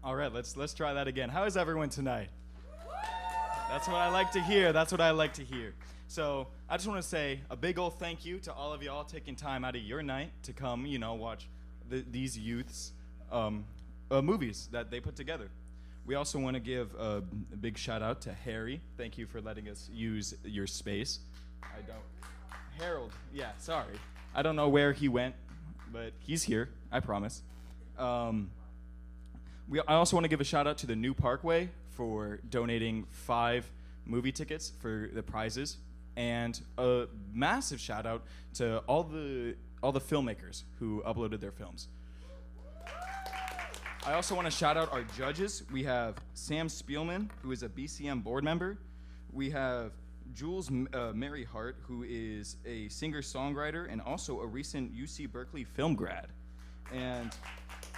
All right, let's try that again. How is everyone tonight? That's what I like to hear. That's what I like to hear. So I just want to say a big old thank you to all of y'all taking time out of your night to come, watch these youths' movies that they put together. We also want to give a big shout out to Harry. Thank you for letting us use your space. Harold, yeah, sorry. I don't know where he went, but he's here, I promise. I also want to give a shout out to the New Parkway for donating 5 movie tickets for the prizes, and a massive shout out to all the filmmakers who uploaded their films. I also want to shout out our judges. We have Sam Spielman, who is a BCM board member. We have Jules Mary Hart, who is a singer-songwriter and also a recent UC Berkeley film grad. And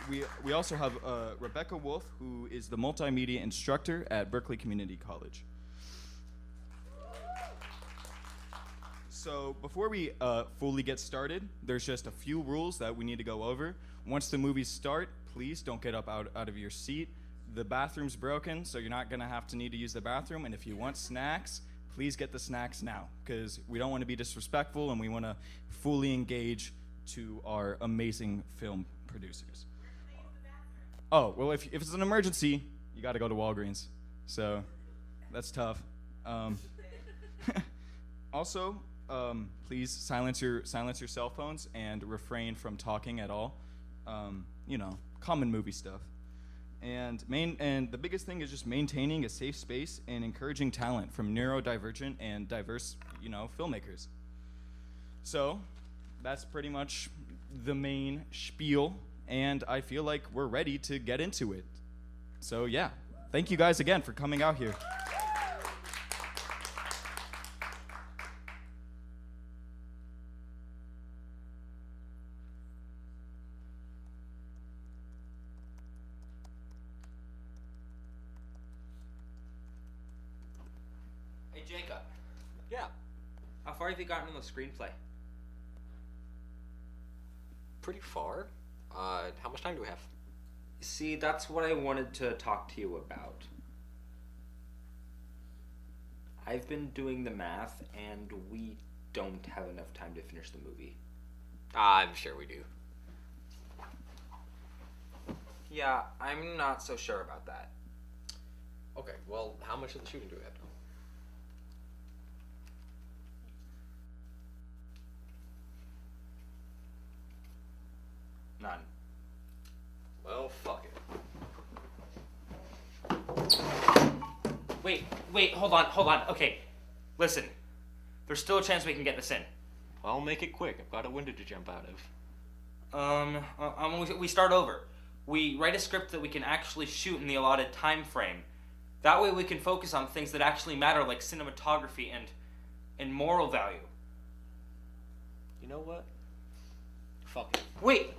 we also have Rebecca Wolf, who is the multimedia instructor at Berkeley Community College. So before we fully get started, there's just a few rules that we need to go over. Once the movies start, please don't get up out of your seat. The bathroom's broken, so you're not going to need to use the bathroom. And if you want snacks, please get the snacks now, because we don't want to be disrespectful and we want to fully engage to our amazing film producers. Oh, well, if it's an emergency, you got to go to Walgreens. So that's tough. Also, please silence your cell phones and refrain from talking at all. Common movie stuff. And the biggest thing is just maintaining a safe space and encouraging talent from neurodivergent and diverse, filmmakers. So that's pretty much the main spiel, and I feel like we're ready to get into it. So yeah, thank you guys again for coming out here. Jacob. Yeah. How far have you gotten in the screenplay? Pretty far. How much time do we have? See, that's what I wanted to talk to you about. I've been doing the math, and we don't have enough time to finish the movie. I'm sure we do. Yeah, I'm not so sure about that. Okay, well, how much of the shooting do we have now? None. Well, fuck it. Wait, hold on. Okay, listen. There's still a chance we can get this in. I'll make it quick. I've got a window to jump out of. We start over. We write a script that we can actually shoot in the allotted time frame. That way we can focus on things that actually matter, like cinematography and moral value. You know what? Fuck it. Wait!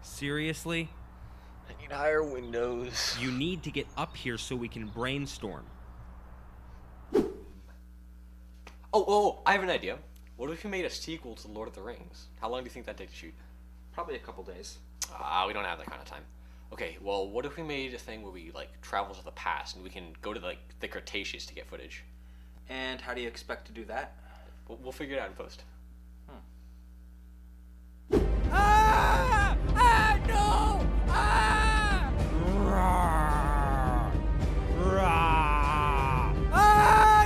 Seriously? I need higher windows. You need to get up here so we can brainstorm. Oh, I have an idea. What if we made a sequel to Lord of the Rings? How long do you think that'd take to shoot? Probably a couple days. We don't have that kind of time. Okay, well, what if we made a thing where we, travel to the past and we can go to, the Cretaceous to get footage? And how do you expect to do that? We'll figure it out in post. No!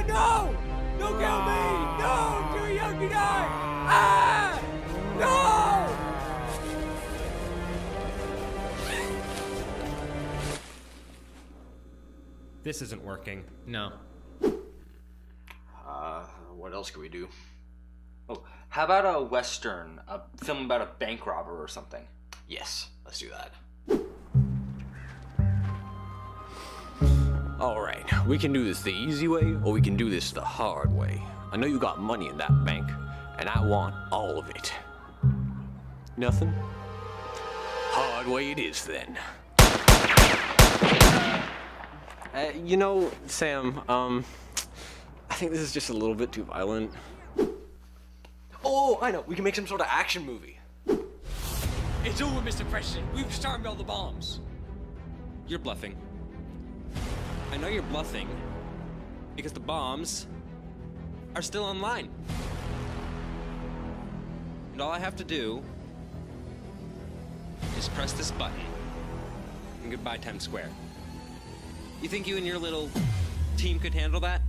No! Don't kill me! No! Too young to die! No! This isn't working. No. What else could we do? Oh, how about a Western? A film about a bank robber or something? Yes, let's do that. Alright, we can do this the easy way, or we can do this the hard way. I know you got money in that bank, and I want all of it. Nothing? Hard way it is, then. You know, Sam, I think this is just a little bit too violent. Oh, I know. We can make some sort of action movie. It's over, Mr. President. We've disarmed all the bombs. You're bluffing. I know you're bluffing because the bombs are still online. And all I have to do is press this button and goodbye Times Square. You think you and your little team could handle that?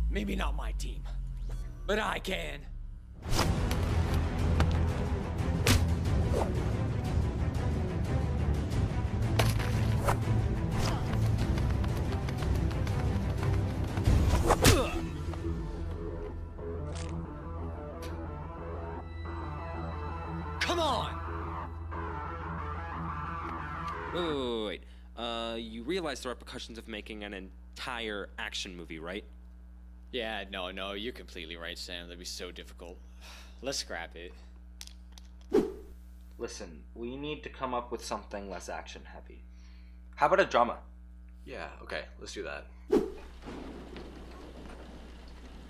Maybe not my team, but I can. Come on! Wait. You realize the repercussions of making an entire action movie, right? Yeah, no, you're completely right, Sam. That'd be so difficult. Let's scrap it. Listen, we need to come up with something less action heavy. How about a drama? Yeah, okay, let's do that.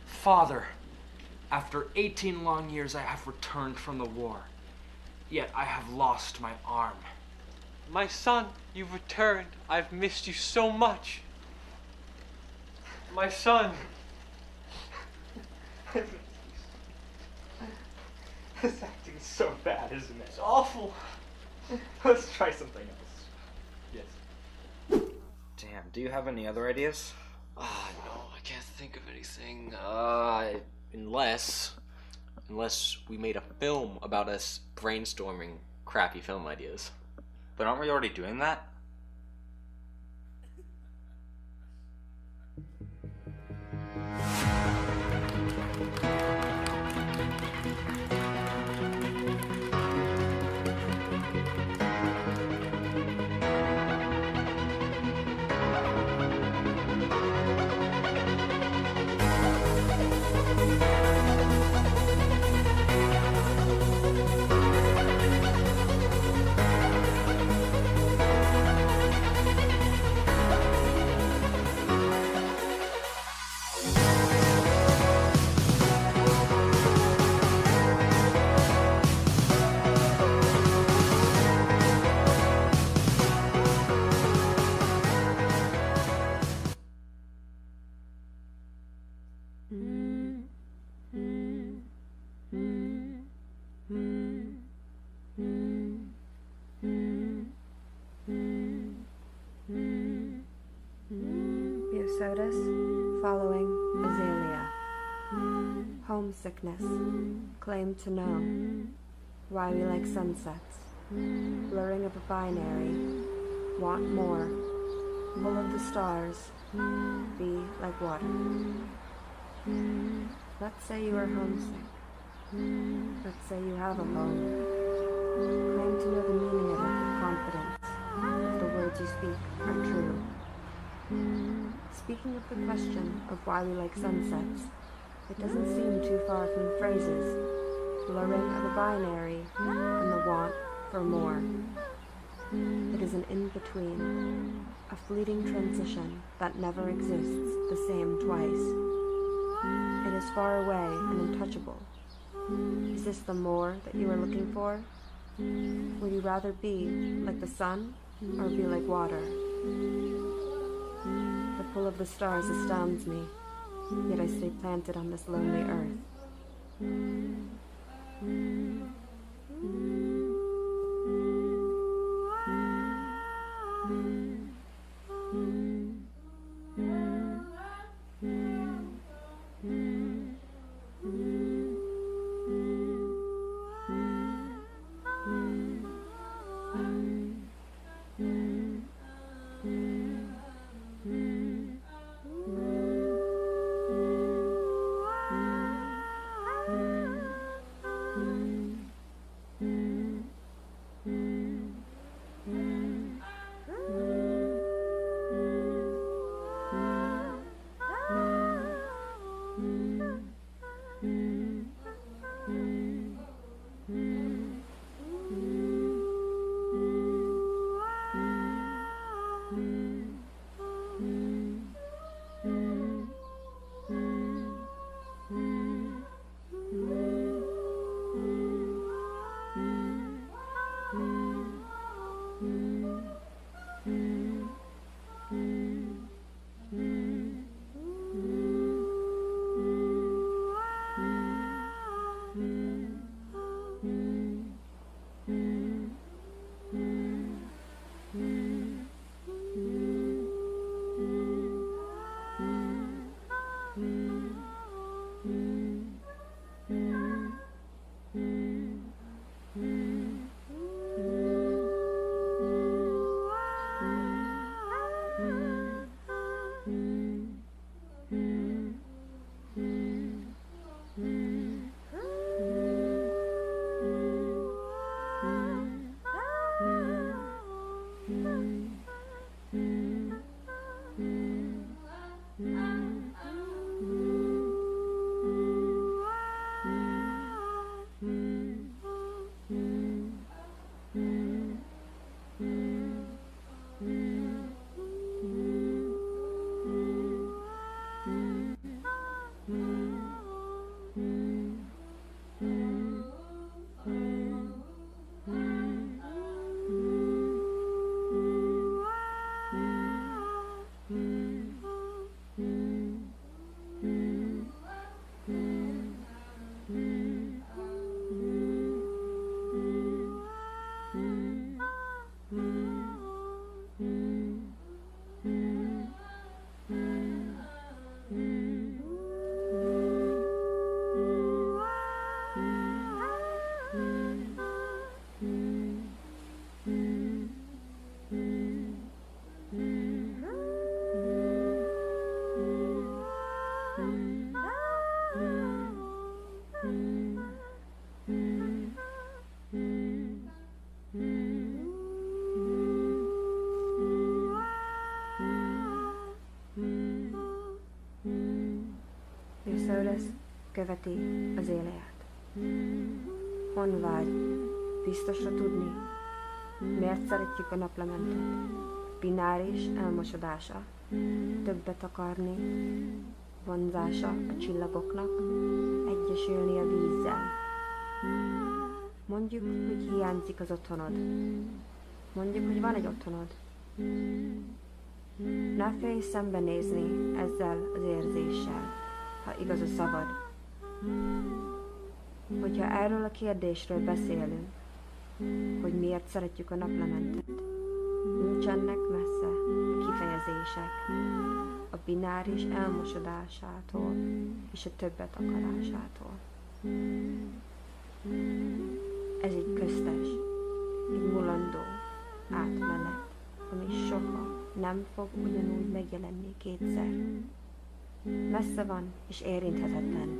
Father, after 18 long years I have returned from the war. Yet I have lost my arm. My son, you've returned. I've missed you so much. My son. This acting's so bad, isn't it? It's awful. Let's try something else. Yes. Damn, do you have any other ideas? No, I can't think of anything. Unless we made a film about us brainstorming crappy film ideas. But aren't we already doing that? Bucetus, following Azalea. Homesickness, claim to know. Why we like sunsets. Blurring of a binary. Want more. Full of the stars. Be like water. Let's say you are homesick. Let's say you have a home. Claim to know the meaning of it with confidence. If the words you speak are true. Speaking of the question of why we like sunsets, it doesn't seem too far from the phrases, blurring of the binary and the want for more. It is an in-between, a fleeting transition that never exists the same twice. It is far away and untouchable. Is this the more that you are looking for? Would you rather be like the sun or be like water? The pull of the stars astounds me, yet I stay planted on this lonely earth. Mercedes követi az élet. Hon vagy? Biztosra tudni? Miért szeretjük a naplementet? Bináris elmosodása, többet akarni, vonzása a csillagoknak, egyesülni a vízzel. Mondjuk, hogy hiányzik az otthonod. Mondjuk, hogy van egy otthonod. Ne félj szembenézni ezzel az érzéssel, ha igaz a szavad. Hogyha erről a kérdésről beszélünk, hogy miért szeretjük a naplementet, nincsenek messze a kifejezések a bináris elmosodásától és a többet akarásától. Ez egy köztes, egy mulandó átmenet, ami soha nem fog ugyanúgy megjelenni kétszer. Messze van és érinthetetlen.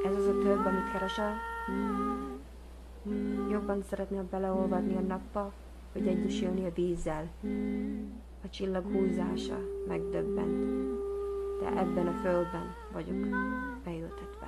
Ez az a több, amit keresel? Jobban szeretnél beleolvadni a napba, hogy egyesülni a vízzel. A csillag húzása megdöbbent, de ebben a földben vagyok beültetve.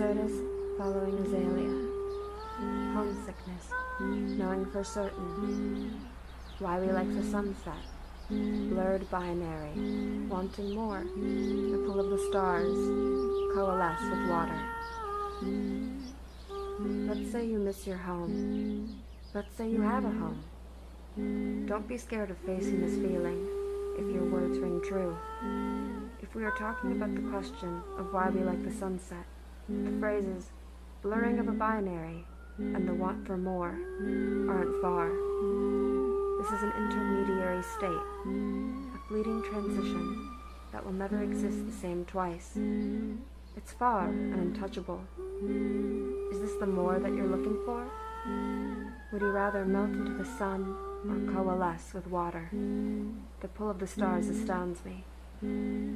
Mercedes following Azalea. Homesickness, knowing for certain why we like the sunset. Blurred binary, wanting more. The pull of the stars coalesce with water. Let's say you miss your home. Let's say you have a home. Don't be scared of facing this feeling if your words ring true. If we are talking about the question of why we like the sunset, the phrases blurring of a binary and the want for more aren't far. This is an intermediary state, a fleeting transition that will never exist the same twice. It's far and untouchable. Is this the more that you're looking for? Would you rather melt into the sun or coalesce with water? The pull of the stars astounds me,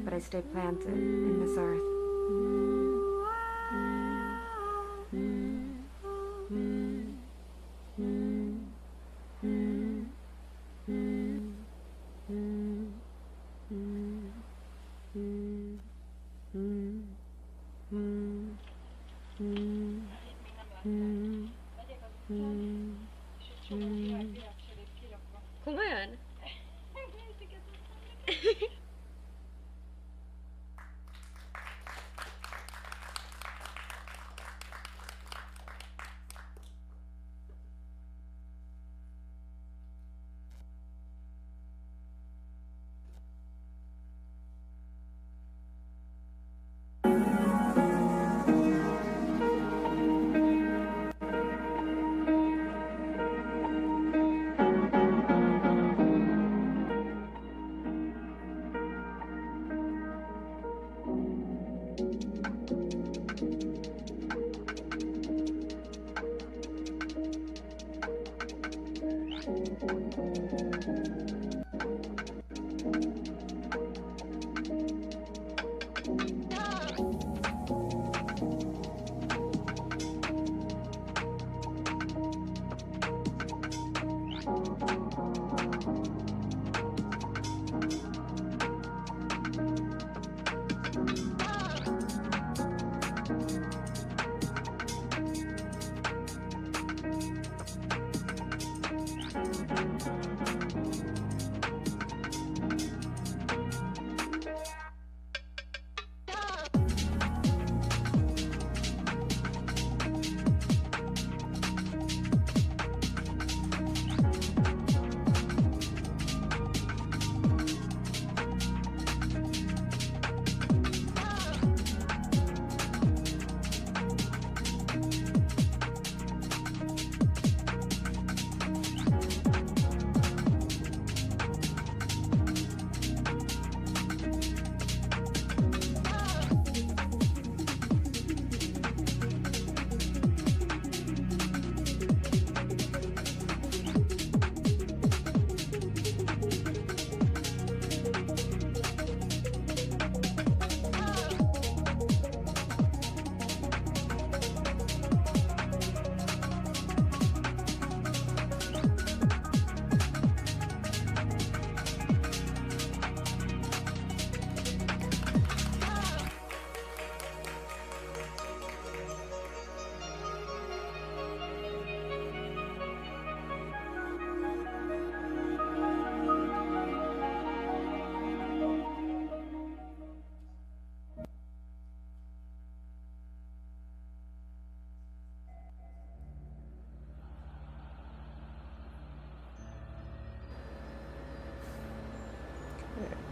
but I stay planted in this earth. Komolyan?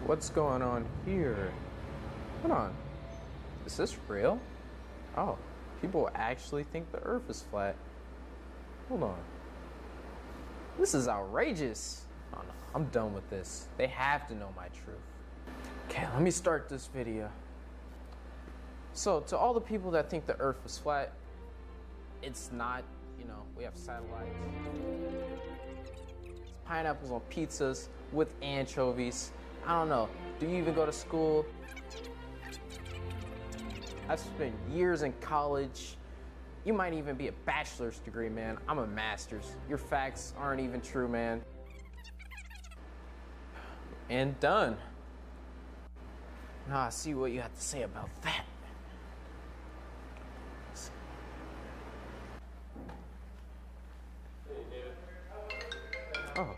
What's going on here? Hold on. Is this real? Oh, people actually think the Earth is flat. Hold on. This is outrageous. Oh no, I'm done with this. They have to know my truth. Okay, let me start this video. So, to all the people that think the Earth is flat, it's not. You know, we have satellites. It's pineapples on pizzas with anchovies. I don't know. Do you even go to school? I've spent years in college. You might even be a bachelor's degree, man. I'm a master's. Your facts aren't even true, man. And done. Now I see what you have to say about that. Oh.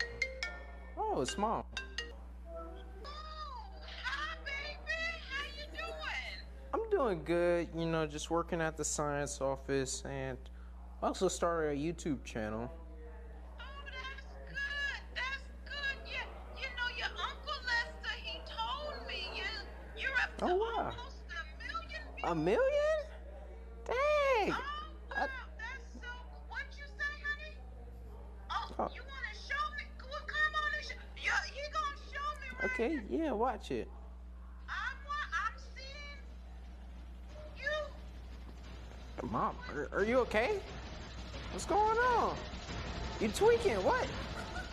Oh, it's Mom. I'm doing good, you know, just working at the science office, and I also started a YouTube channel. Oh, that's good. Yeah, you know, your Uncle Lester, he told me you're up to wow. almost 1 million views. 1 million? Dang! Oh, wow, that's so, what'd you say, honey? Oh, you want to show me? Well, come on and he gonna show me right Okay, yeah, watch it. I'm seeing you. Mom, are you okay? What's going on? You tweaking? What?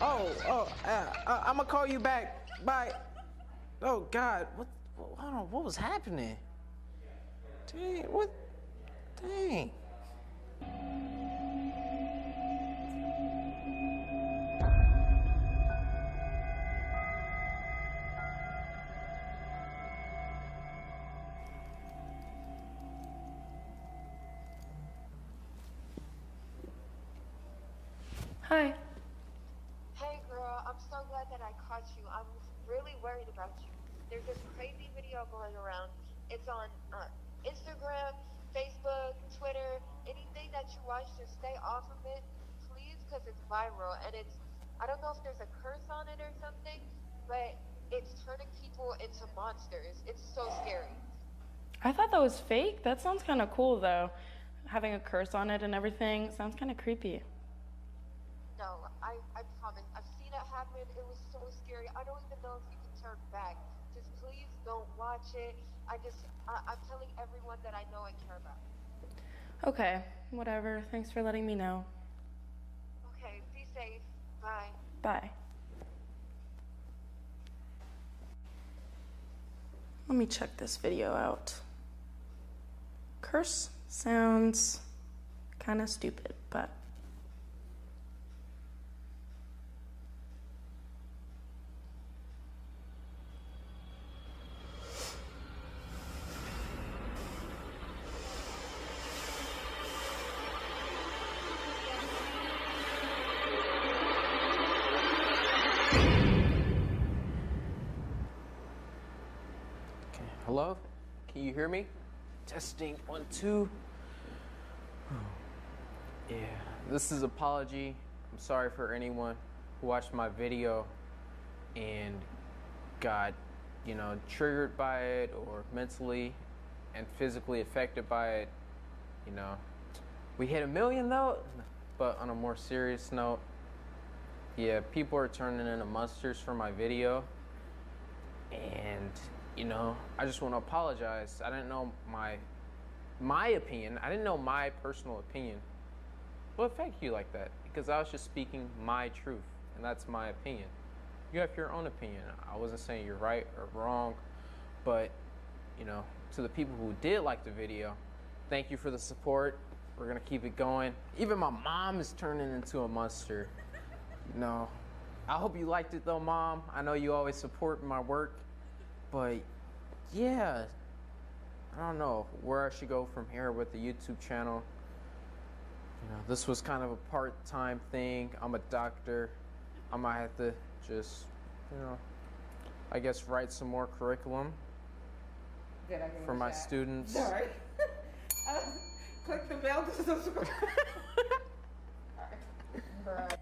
I'm gonna call you back. Bye. Oh God, hold on, what was happening? Dang, what? Dang. Hi. Hey girl, I'm so glad that I caught you. I'm really worried about you. There's this crazy video going around. It's on Instagram, Facebook, Twitter, anything that you watch, just stay off of it, please, because it's viral. And I don't know if there's a curse on it or something, but it's turning people into monsters. It's so scary. I thought that was fake. That sounds kind of cool, though. Having a curse on it and everything sounds kind of creepy. No, I promise. I've seen it happen. It was so scary. I don't even know if you can turn back. Just please don't watch it. I'm telling everyone that I know and care about. Okay, whatever. Thanks for letting me know. Okay, be safe. Bye. Bye. Let me check this video out. Curse sounds kind of stupid, but Hello? Can you hear me? Testing, 1, 2. Yeah, this is apology. I'm sorry for anyone who watched my video and got, triggered by it or mentally and physically affected by it. We hit 1 million though, but on a more serious note, yeah, people are turning into monsters for my video. And I just want to apologize. I didn't know my opinion. I didn't know my personal opinion will affect you like that, because I was just speaking my truth, and that's my opinion. You have your own opinion. I wasn't saying you're right or wrong, but to the people who did like the video, thank you for the support. We're gonna keep it going. Even my mom is turning into a monster. I hope you liked it though, Mom. I know you always support my work. But yeah, I don't know where I should go from here with the YouTube channel. This was kind of a part-time thing. I'm a doctor. I might have to just, I guess write some more curriculum for my students. Sorry. Click the bell to subscribe. All right.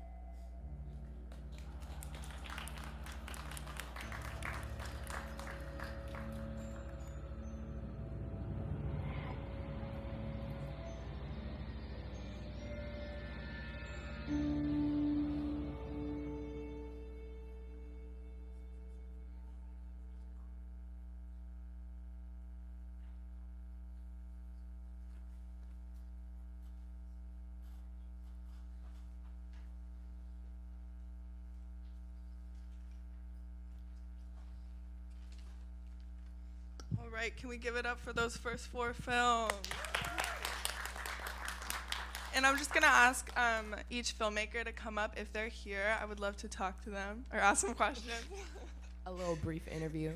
All right, can we give it up for those first 4 films? And I'm just gonna ask each filmmaker to come up if they're here. I would love to talk to them or ask some questions. A little brief interview.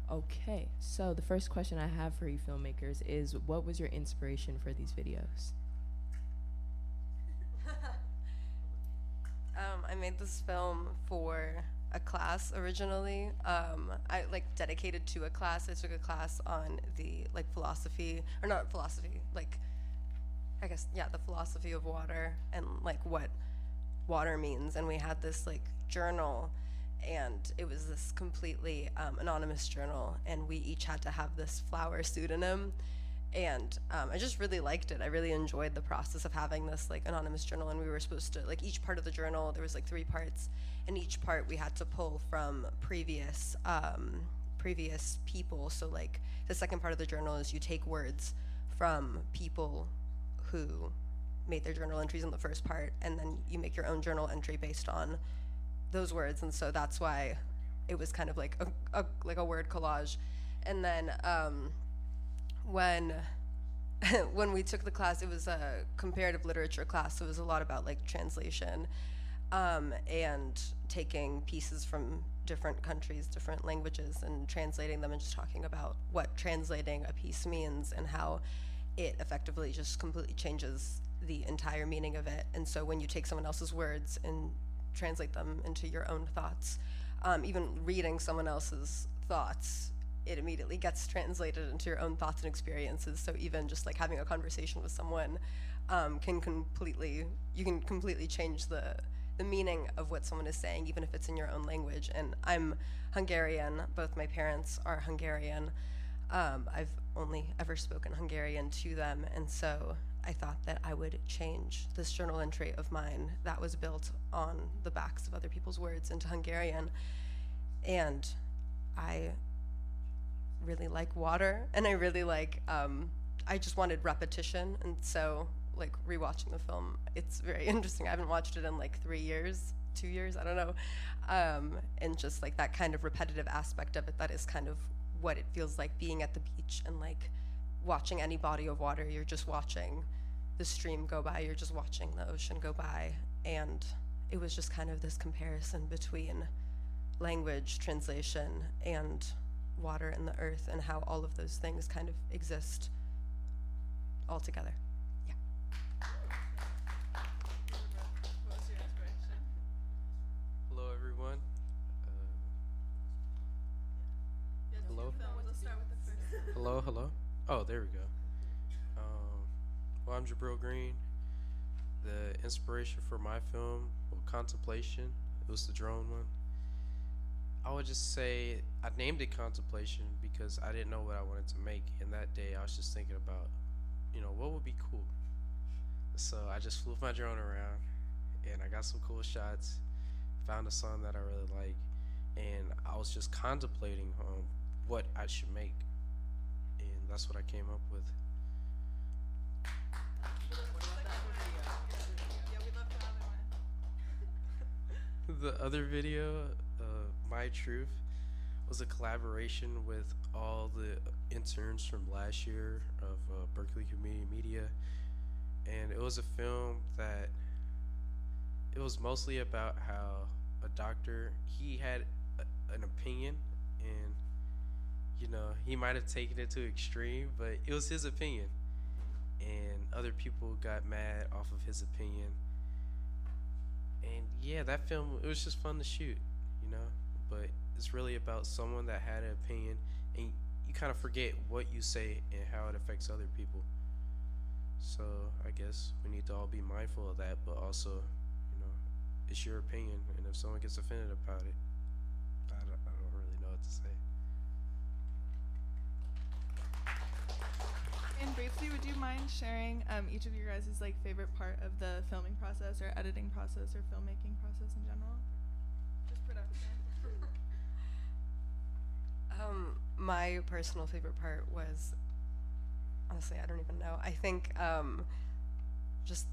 Okay, so the first question I have for you filmmakers is, what was your inspiration for these videos? I made this film for a class originally. I dedicated to a class. I took a class on the philosophy, or not philosophy, the philosophy of water and what water means. And we had this journal, and it was this completely anonymous journal, and we each had to have this flower pseudonym. And I just really liked it. I really enjoyed the process of having this anonymous journal, and we were supposed to each part of the journal, there was 3 parts, and each part we had to pull from previous people. So the second part of the journal is you take words from people who made their journal entries in the first part, and then you make your own journal entry based on those words. And so that's why it was kind of a word collage. And then when we took the class, it was a comparative literature class, so it was a lot about translation and taking pieces from different countries, different languages, and translating them, and just talking about what translating a piece means and how it effectively just completely changes the entire meaning of it. And so when you take someone else's words and translate them into your own thoughts, even reading someone else's thoughts, it immediately gets translated into your own thoughts and experiences. So even just having a conversation with someone you can completely change the the meaning of what someone is saying, even if it's in your own language. And I'm Hungarian. Both my parents are Hungarian. I've only ever spoken Hungarian to them, and so I thought that I would change this journal entry of mine that was built on the backs of other people's words into Hungarian. And I really like water, and I really like, I just wanted repetition, and so like rewatching the film, it's very interesting. I haven't watched it in like 3 years, 2 years, I don't know. And just like that kind of repetitive aspect of it, that is kind of what it feels like being at the beach and like watching any body of water. You're just watching the stream go by, you're just watching the ocean go by. And it was just kind of this comparison between language, translation, and water and the earth, and how all of those things kind of exist all together. Hello, everyone. Hello? Hello, hello. Oh, there we go. Well, I'm Jabril Green. The inspiration for my film, well, Contemplation, it was the drone one. I would just say I named it Contemplation because I didn't know what I wanted to make. And that day I was just thinking about, you know, what would be cool. So I just flew my drone around and I got some cool shots, found a song that I really like, and I was just contemplating on what I should make. And that's what I came up with. The other video, My Truth, was a collaboration with all the interns from last year of Berkeley Community Media, and it was a film that it was mostly about how a doctor, he had an opinion, and you know, he might have taken it to extreme, but it was his opinion, and other people got mad off of his opinion. And yeah, that film, it was just fun to shoot, you know, but it's really about someone that had an opinion, and you kind of forget what you say and how it affects other people. So I guess we need to all be mindful of that, but also, you know, it's your opinion, and if someone gets offended about it, I don't really know what to say. And briefly, would you mind sharing each of your guys' like favorite part of the filming process or editing process or filmmaking process in general? Just production. My personal favorite part was, honestly, I don't even know. I think just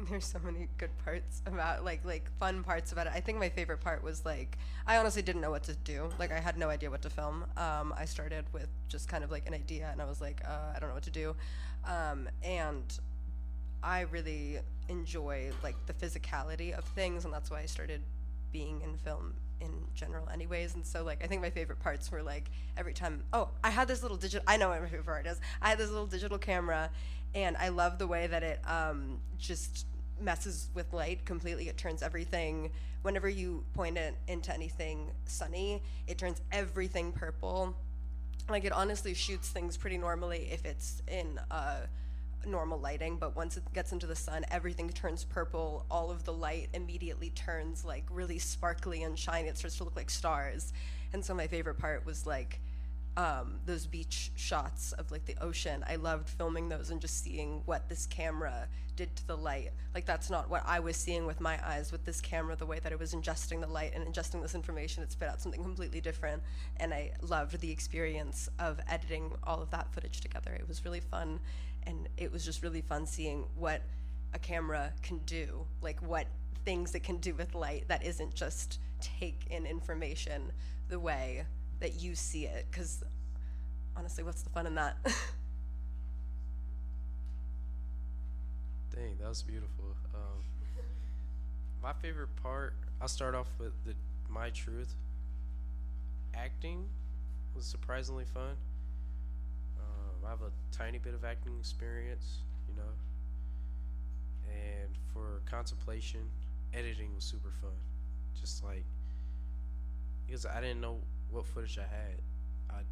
there's so many good parts about like fun parts about it. I think my favorite part was like, I honestly didn't know what to do. Like I had no idea what to film. I started with just kind of like an idea, and I was like, I don't know what to do. And I really enjoy like the physicality of things, and that's why I started being in film in general anyways. And so like I think my favorite parts were like every time, oh, I had this little I know what my favorite part is. I had this little digital camera, and I love the way that it just messes with light completely. It turns everything, whenever you point it into anything sunny, it turns everything purple. Like it honestly shoots things pretty normally if it's in normal lighting, but once it gets into the sun, everything turns purple. All of the light immediately turns like really sparkly and shiny. It starts to look like stars. And so my favorite part was like those beach shots of like the ocean. I loved filming those and just seeing what this camera did to the light. Like that's not what I was seeing with my eyes. With this camera, the way that it was ingesting the light and ingesting this information, it spit out something completely different. And I loved the experience of editing all of that footage together. It was really fun, and it was just really fun seeing what a camera can do, like what things it can do with light that isn't just take in information the way that you see it, because honestly, what's the fun in that? Dang, that was beautiful. My favorite part, I'll start off with My Truth. Acting was surprisingly fun. I have a tiny bit of acting experience, you know. And for Contemplation, editing was super fun. Just like, because I didn't know what footage I had. I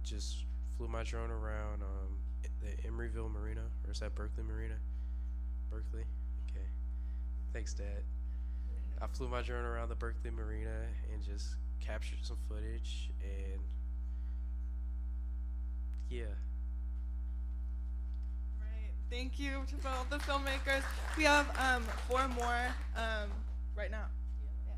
just flew my drone around the Emeryville Marina, or is that Berkeley Marina? Berkeley? Okay. Thanks, Dad. I flew my drone around the Berkeley Marina and just captured some footage, and yeah. Right. Thank you to both the filmmakers. We have 4 more right now. Yeah.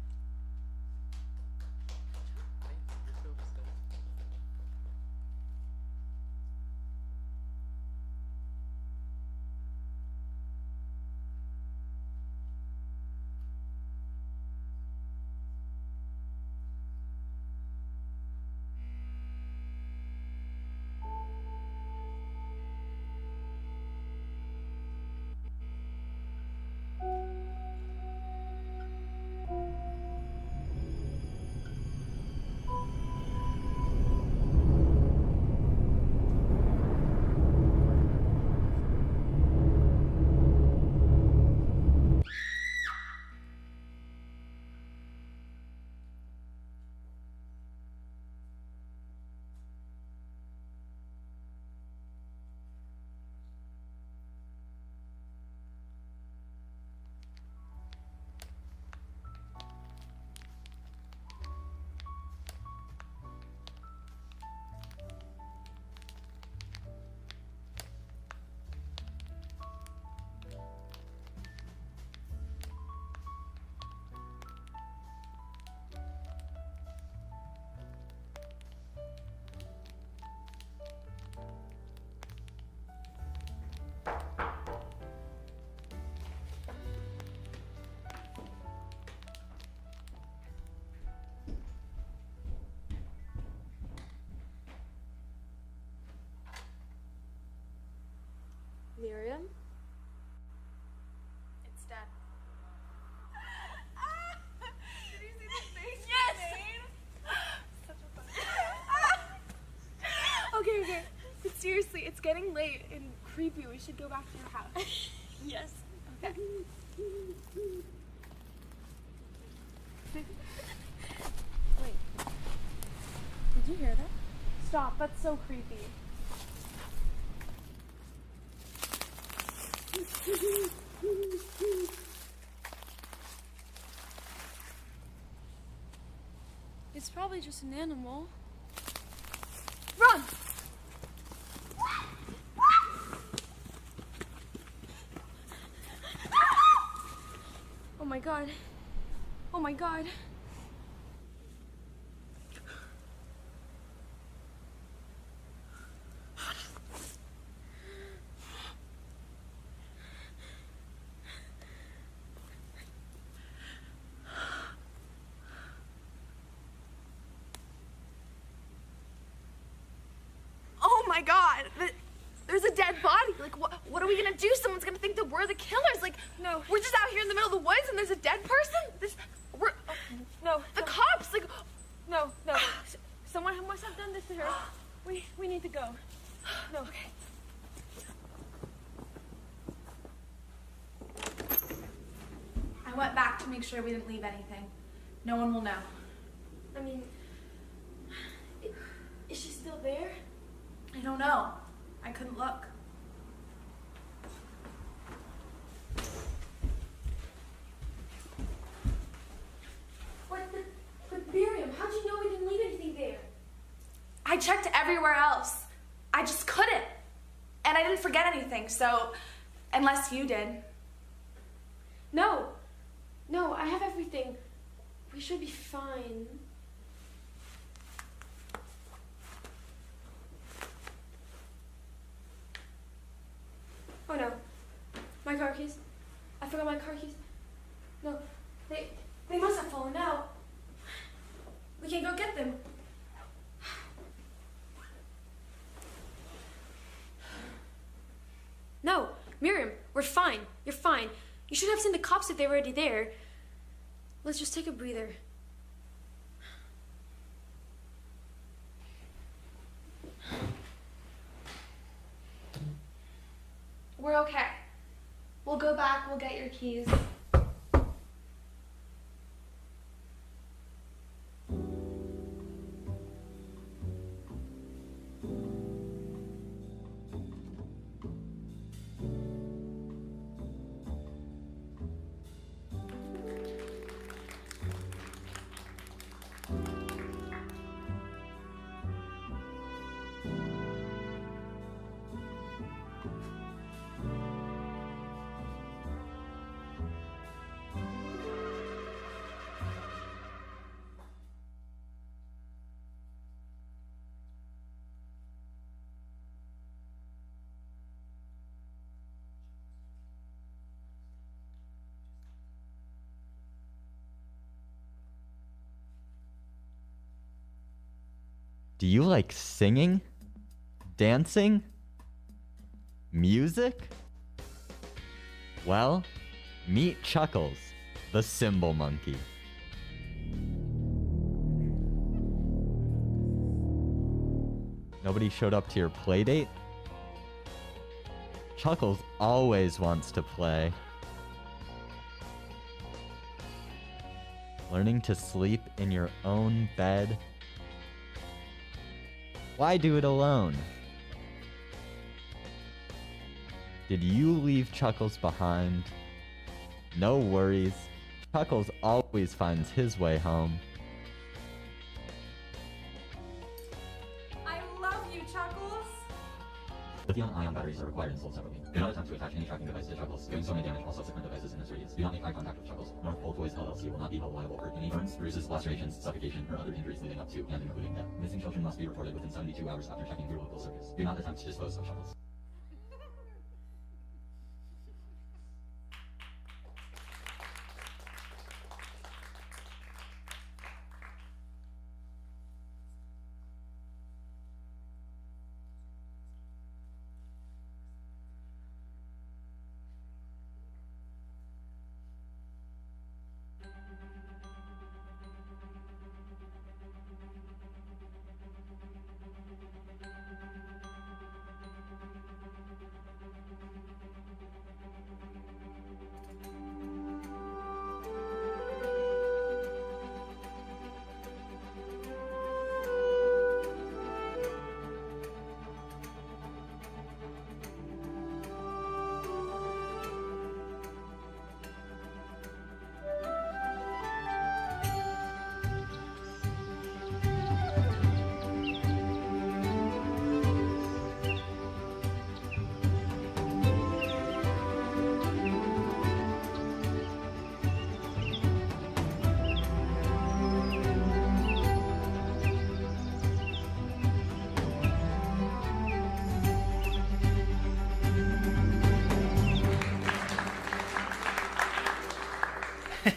Miriam? It's dead. Did you see the face Yes! Such a Okay. But seriously, it's getting late and creepy. We should go back to your house. Yes. Okay. Wait. Did you hear that? Stop. That's so creepy. It's probably just an animal. Run! Oh my god. Oh my god. Oh my god. There's a dead body. Like, what are we gonna do? Someone's gonna think that we're the killers. Like, no. We're just out here in the middle of the woods and there's a dead person? No. The cops! Like, no. Someone must have done this to her. We need to go. No. Okay. I went back to make sure we didn't leave anything. No one will know. I mean, is she still there? I don't know. I couldn't look. But Miriam, how'd you know we didn't leave anything there? I checked everywhere else. I just couldn't. And I didn't forget anything, so unless you did. No, I have everything. We should be fine. Oh no, my car keys. I forgot my car keys. No, they must have fallen out. We can go get them. No, Miriam, we're fine. You're fine. You should have seen the cops if they were already there. Let's just take a breather. We're okay. We'll go back, we'll get your keys. Do you like singing? Dancing? Music? Well, meet Chuckles, the cymbal monkey. Nobody showed up to your play date? Chuckles always wants to play. Learning to sleep in your own bed? Why do it alone? Did you leave Chuckles behind? No worries. Chuckles always finds his way home. I love you, Chuckles. Lithium-ion batteries are required and sold separately. Do not attempt to attach any tracking device to Chuckles. Doing so may damage all subsequent devices in its radius. Do not make eye contact with Chuckles. North Pole Toys LLC will not be held liable for any burns, bruises, lacerations, suffocation, or other injuries leading up to and including death. Missing children must be reported within 72 hours after checking through local circus. Do not attempt to dispose of Chuckles.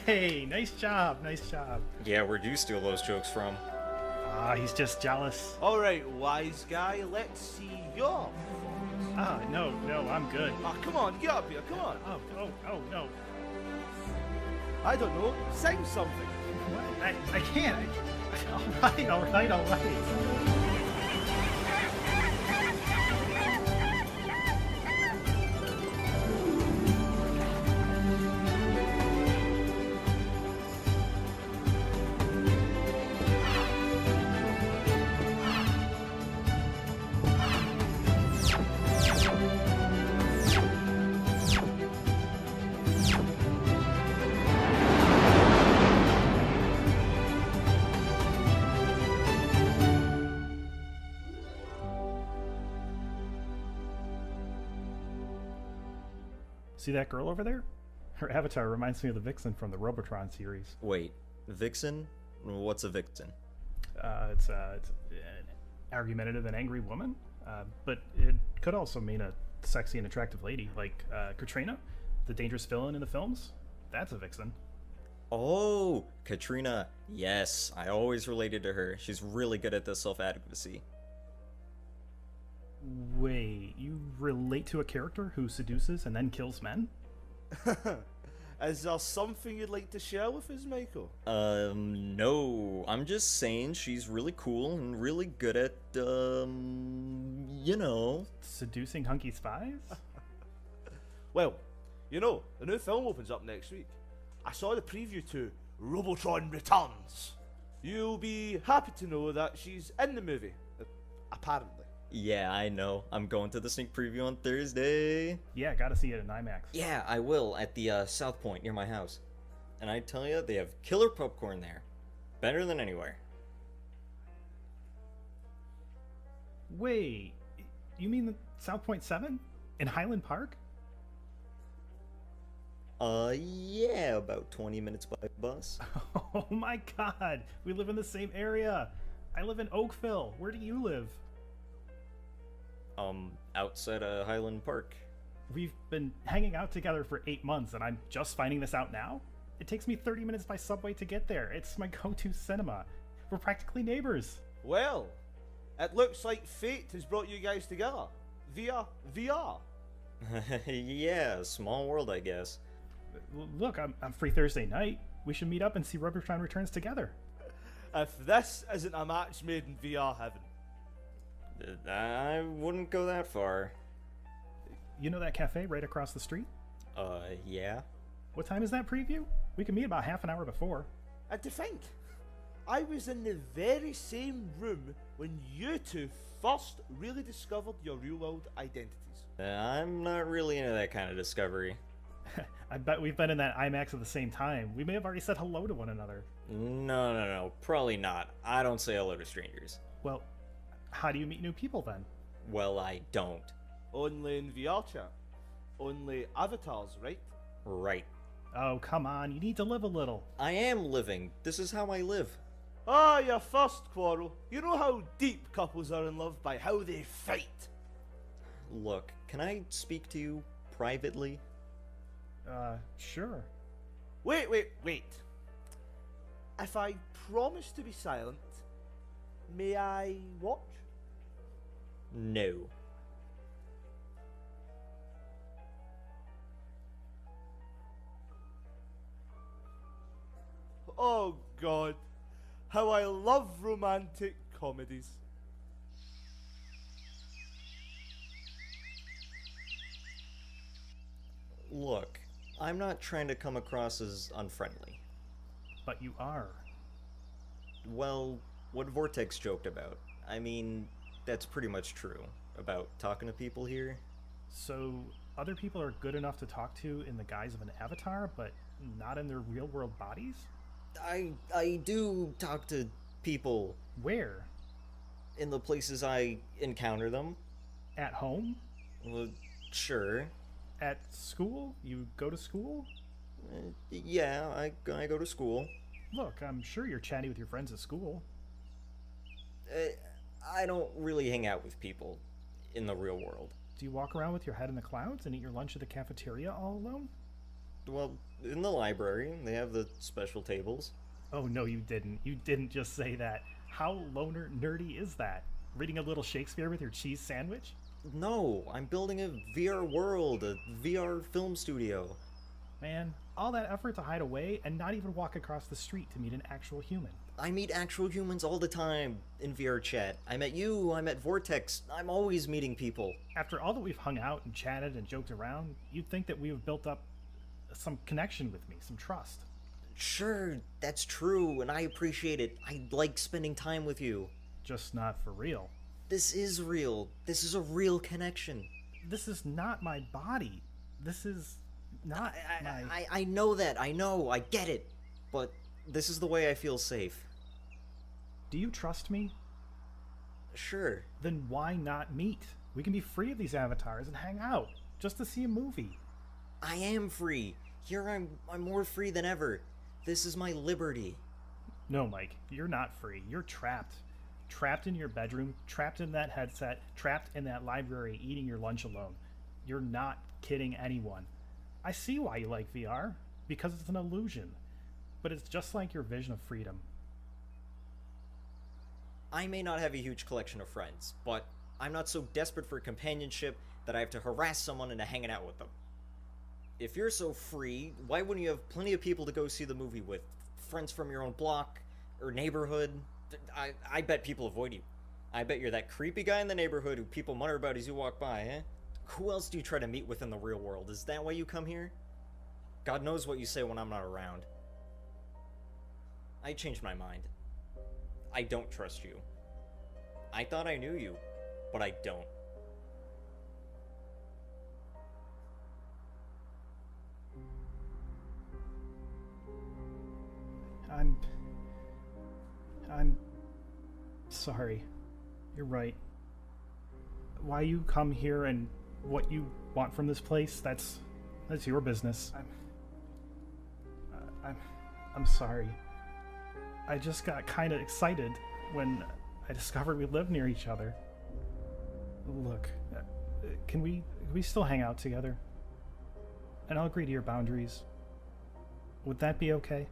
Hey, nice job, nice job. Yeah, where'd you steal those jokes from? He's just jealous. All right, wise guy, let's see your. No, I'm good. Come on, get up here, come on. Oh, no. I don't know, sing something. What? I can't. All right. See that girl over there? Her avatar reminds me of the Vixen from the Robotron series. Wait, Vixen? What's a Vixen? It's an argumentative and angry woman, but it could also mean a sexy and attractive lady, like Katrina, the dangerous villain in the films. That's a Vixen. Oh, Katrina. Yes, I always related to her. She's really good at the self-adequacy. Wait, you relate to a character who seduces and then kills men? Is there something you'd like to share with us, Michael? No. I'm just saying she's really cool and really good at, you know... Seducing hunky spies? Well, you know, the new film opens up next week. I saw the preview to Robotron Returns. You'll be happy to know that she's in the movie, apparently. Yeah, I know. I'm going to the sneak preview on Thursday. Yeah, gotta see it in IMAX. Yeah, I will, at the South Point near my house. And I tell you, they have killer popcorn there. Better than anywhere. Wait, you mean the South Point 7? In Highland Park? Yeah, about 20 minutes by bus. Oh my god, we live in the same area. I live in Oakville. Where do you live? Outside of Highland Park. We've been hanging out together for 8 months, and I'm just finding this out now? It takes me 30 minutes by subway to get there. It's my go-to cinema. We're practically neighbors. Well, It looks like fate has brought you guys together via VR. Yeah, small world, I guess. Look, I'm free Thursday night. We should meet up and see Robotron Returns together. If this isn't a match made in VR heaven. I wouldn't go that far. You know that cafe right across the street? Yeah. What time is that preview? We can meet about half an hour before. And to think, I was in the very same room when you two first really discovered your real-world identities. I'm not really into that kind of discovery. I bet we've been in that IMAX at the same time. We may have already said hello to one another. No, probably not. I don't say hello to strangers. Well, how do you meet new people then? Well, I don't. Only in VR chat. Only avatars, right? Right. Oh, come on. You need to live a little. I am living. This is how I live. Ah, your first quarrel. You know how deep couples are in love by how they fight. Look, can I speak to you privately? Sure. Wait. If I promise to be silent, may I watch? No. Oh God, how I love romantic comedies. Look, I'm not trying to come across as unfriendly. But you are. Well, what Vortex joked about. I mean, that's pretty much true. About talking to people here. So, other people are good enough to talk to in the guise of an avatar, but not in their real-world bodies? I do talk to people. Where? In the places I encounter them. At home? Well, sure. At school? You go to school? Yeah, I go to school. Look, I'm sure you're chatty with your friends at school. I don't really hang out with people in the real world. Do you walk around with your head in the clouds and eat your lunch at the cafeteria all alone? Well, in the library, they have the special tables. Oh, no, you didn't. You didn't just say that. How loner nerdy is that? Reading a little Shakespeare with your cheese sandwich? No, I'm building a VR world, a VR film studio. Man, all that effort to hide away and not even walk across the street to meet an actual human. I meet actual humans all the time in VR chat. I met you, I met Vortex. I'm always meeting people. After all that we've hung out and chatted and joked around, you'd think that we have built up some connection with me, some trust. Sure, that's true, and I appreciate it. I like spending time with you. Just not for real. This is real. This is a real connection. This is not my body. This is not I know that. I know. I get it. But this is the way I feel safe. Do you trust me? Sure. Then why not meet? We can be free of these avatars and hang out, just to see a movie. I am free. Here I'm more free than ever. This is my liberty. No, Mike, you're not free. You're trapped. Trapped in your bedroom, trapped in that headset, trapped in that library eating your lunch alone. You're not kidding anyone. I see why you like VR, because it's an illusion. But it's just like your vision of freedom. I may not have a huge collection of friends, but I'm not so desperate for companionship that I have to harass someone into hanging out with them. If you're so free, why wouldn't you have plenty of people to go see the movie with? Friends from your own block or neighborhood? I bet people avoid you. I bet you're that creepy guy in the neighborhood who people mutter about as you walk by, eh? Who else do you try to meet with in the real world? Is that why you come here? God knows what you say when I'm not around. I changed my mind. I don't trust you. I thought I knew you, but I don't. I'm sorry. You're right. Why you come here and what you want from this place, that's your business. I'm sorry. I just got kind of excited when I discovered we live near each other. Look, can we still hang out together? And I'll agree to your boundaries. Would that be okay?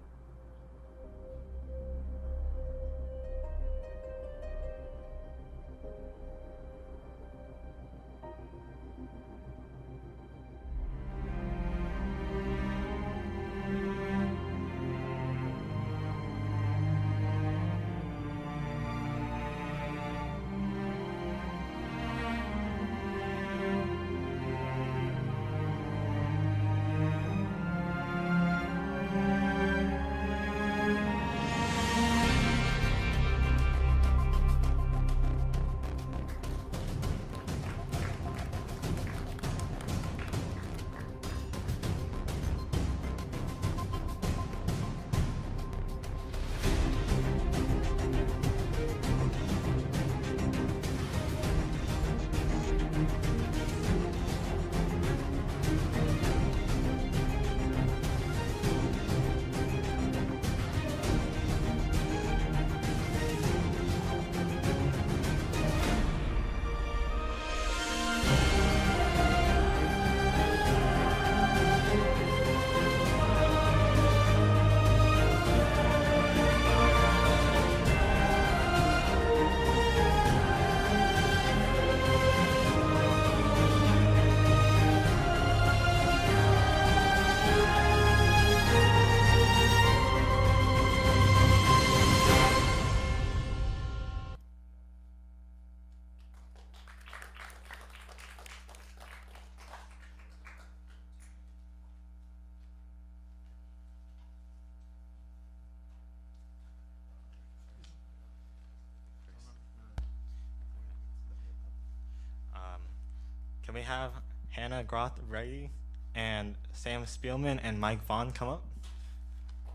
Can we have Hannah Groth ready and Sam Spielman and Mike Vaughn come up?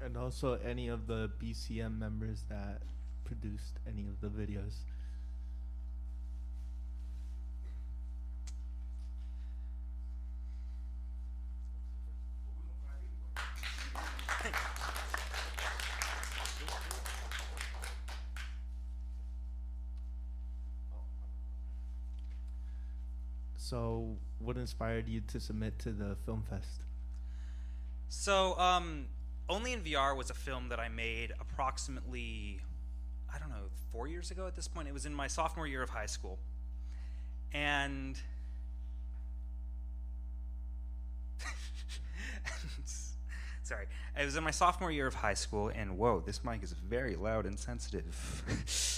And also any of the BCM members that produced any of the videos. So, what inspired you to submit to the film fest? So, Only in VR was a film that I made approximately, I don't know, 4 years ago at this point. It was in my sophomore year of high school. And sorry, it was in my sophomore year of high school, and whoa, this mic is very loud and sensitive.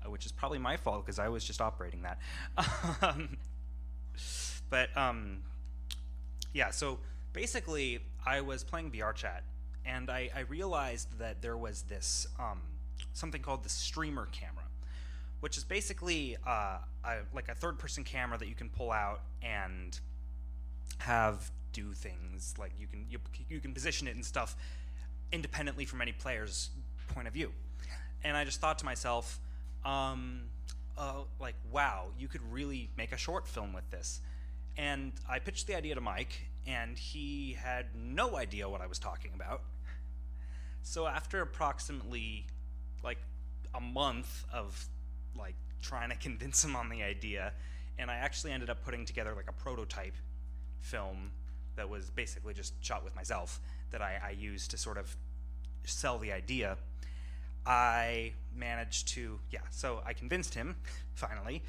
Which is probably my fault because I was just operating that. Yeah, so basically I was playing VR chat, and I realized that there was this something called the streamer camera, which is basically like a third-person camera that you can pull out and have do things. Like you can position it and stuff independently from any player's point of view. And I just thought to myself, like, wow, you could really make a short film with this. And I pitched the idea to Mike, and he had no idea what I was talking about. So after approximately like a month of like trying to convince him on the idea, and I actually ended up putting together like a prototype film that was basically just shot with myself that I used to sort of sell the idea. I managed to, so I convinced him, finally,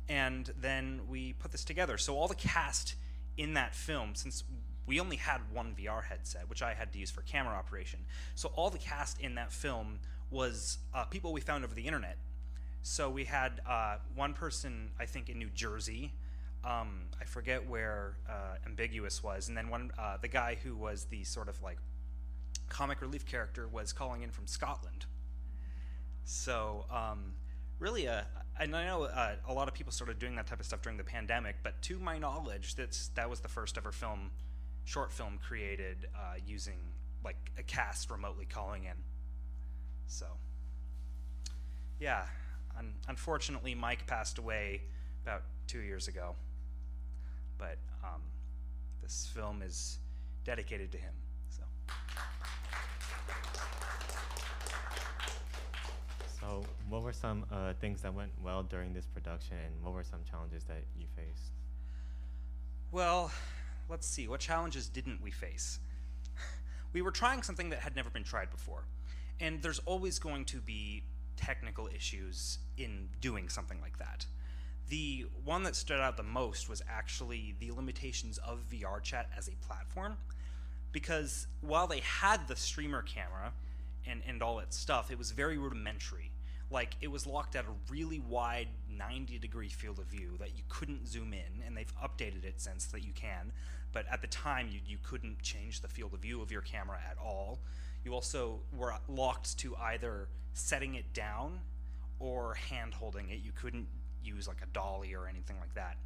and then we put this together. So all the cast in that film, since we only had one VR headset, which I had to use for camera operation, so all the cast in that film was people we found over the internet. So we had one person, I think, in New Jersey. I forget where Ambiguous was, and then the guy who was the sort of like comic relief character was calling in from Scotland. So really, and I know a lot of people started doing that type of stuff during the pandemic, but to my knowledge, that was the first ever short film created using like a cast remotely calling in. So yeah, unfortunately Mike passed away about 2 years ago, but this film is dedicated to him. So. So what were some things that went well during this production, and what were some challenges that you faced? Well, let's see, what challenges didn't we face? We were trying something that had never been tried before, and there's always going to be technical issues in doing something like that. The one that stood out the most was actually the limitations of VR chat as a platform, because while they had the streamer camera and all that stuff, it was very rudimentary. Like, it was locked at a really wide 90-degree field of view that you couldn't zoom in, and they've updated it since that you can, but at the time you couldn't change the field of view of your camera at all. You also were locked to either setting it down or hand holding it. You couldn't use like a dolly or anything like that.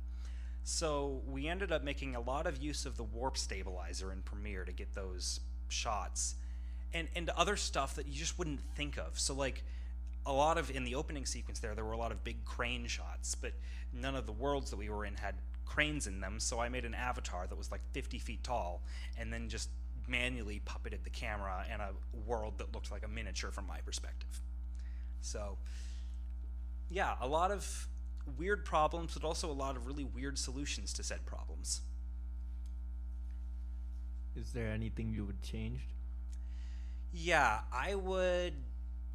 So we ended up making a lot of use of the warp stabilizer in Premiere to get those shots, and other stuff that you just wouldn't think of. So like a lot of, in the opening sequence there were a lot of big crane shots, but none of the worlds that we were in had cranes in them, so I made an avatar that was like 50 feet tall and then just manually puppeted the camera in a world that looked like a miniature from my perspective. So yeah, a lot of weird problems, but also a lot of really weird solutions to said problems. Is there anything you would change? Yeah, I would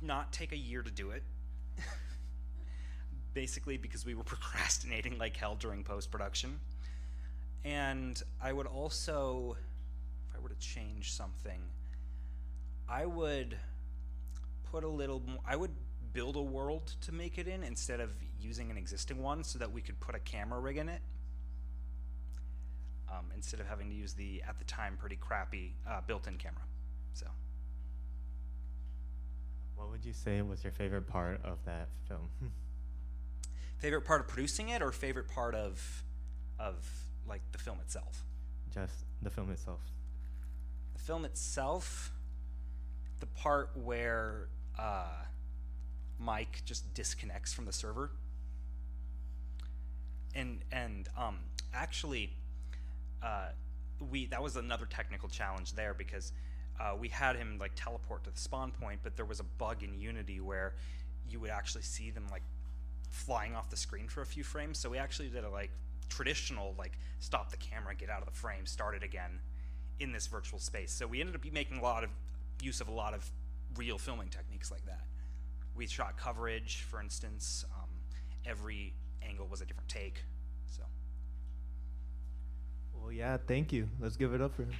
not take a year to do it. Basically because we were procrastinating like hell during post-production. And I would also, if I were to change something, I would put a little more, I would build a world to make it in instead of using an existing one, so that we could put a camera rig in it, instead of having to use the, at the time, pretty crappy built-in camera. So. What would you say was your favorite part of that film? Favorite part of producing it, or favorite part of of like the film itself? Just the film itself. The film itself, the part where Mike just disconnects from the server. And actually, that was another technical challenge there, because we had him like teleport to the spawn point, but there was a bug in Unity where you would actually see them like flying off the screen for a few frames. So we actually did a like traditional like stop the camera, get out of the frame, start it again in this virtual space. So we ended up making a lot of use of a lot of real filming techniques like that. We shot coverage, for instance. Every angle was a different take. So. Well, yeah, thank you. Let's give it up for him.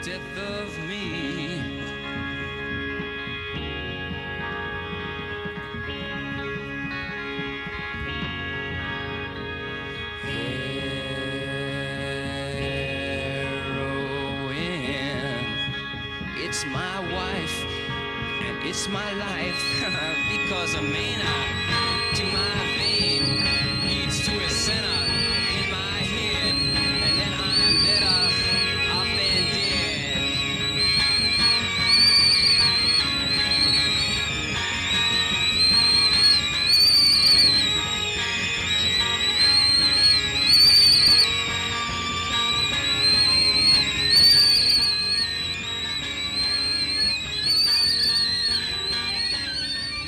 death of me. Heroin, it's my wife and it's my life because a mana to my vein leads to a center in my head, and then I'm better off than dead.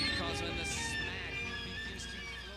Because when the smack begins to flow.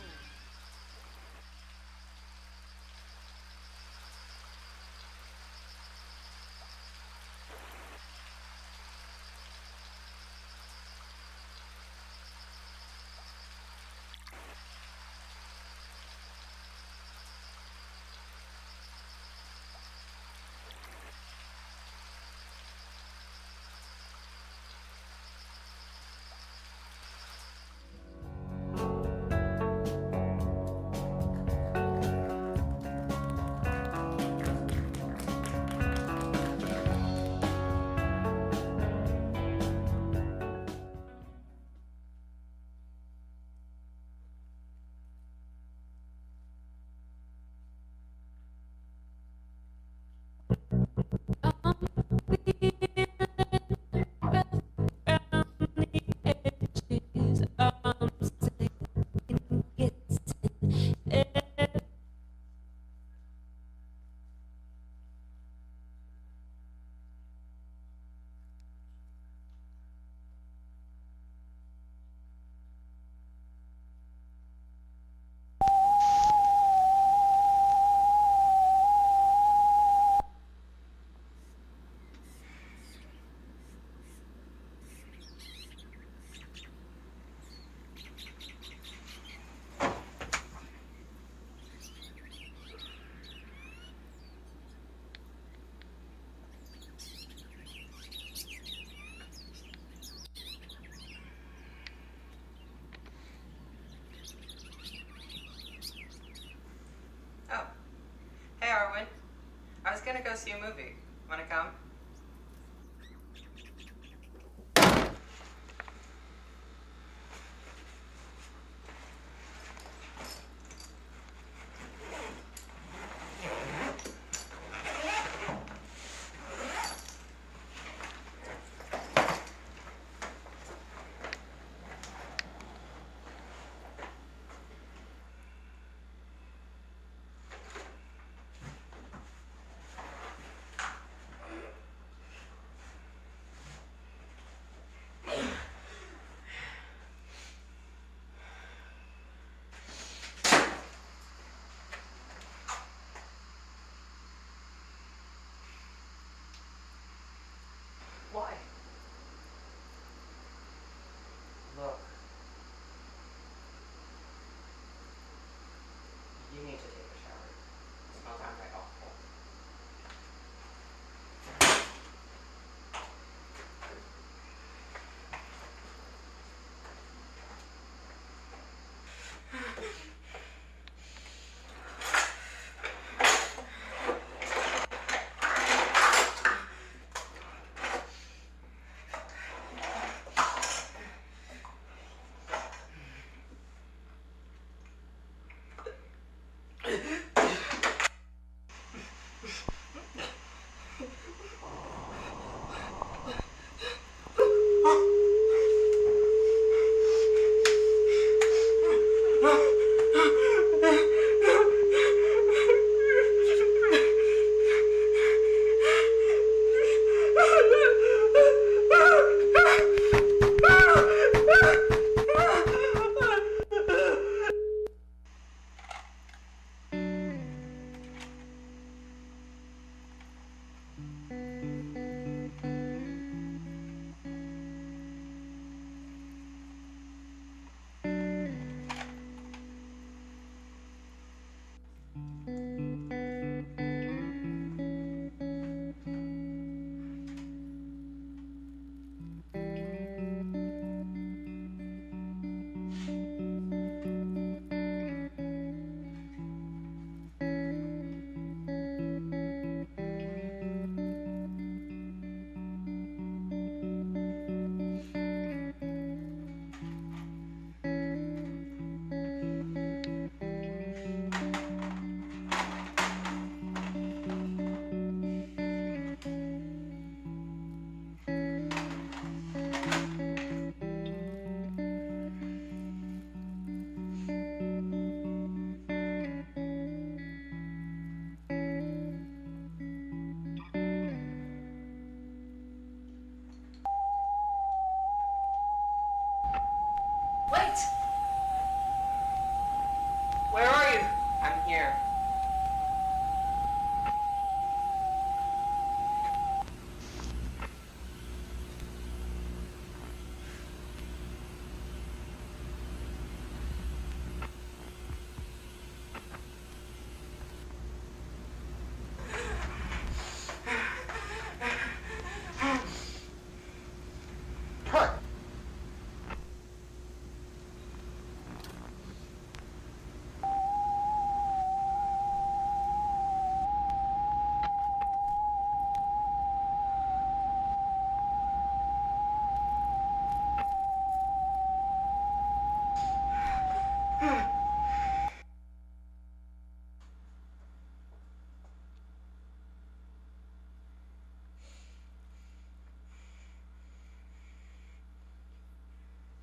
see a movie. Wanna come? Why? Look. You need to take a shower. It smells downright awful. Wait! Where are you? I'm here.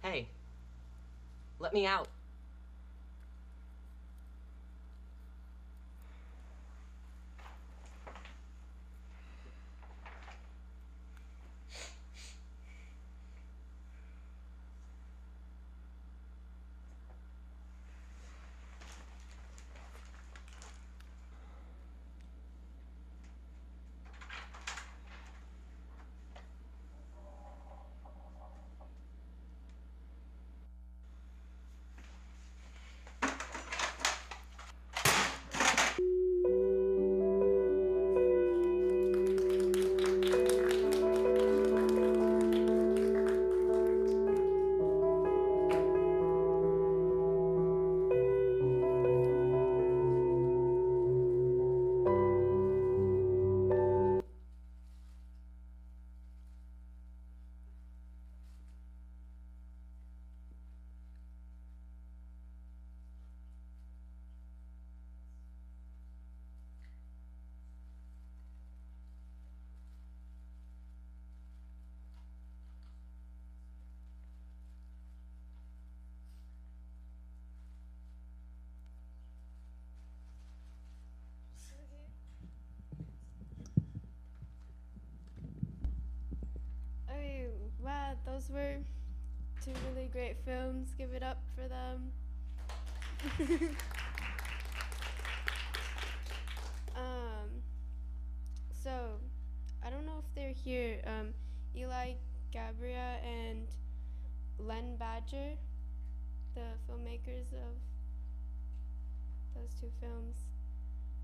Hey, let me out. those were two really great films. Give it up for them. So, I don't know if they're here. Eli Gabria and Len Badger, the filmmakers of those two films,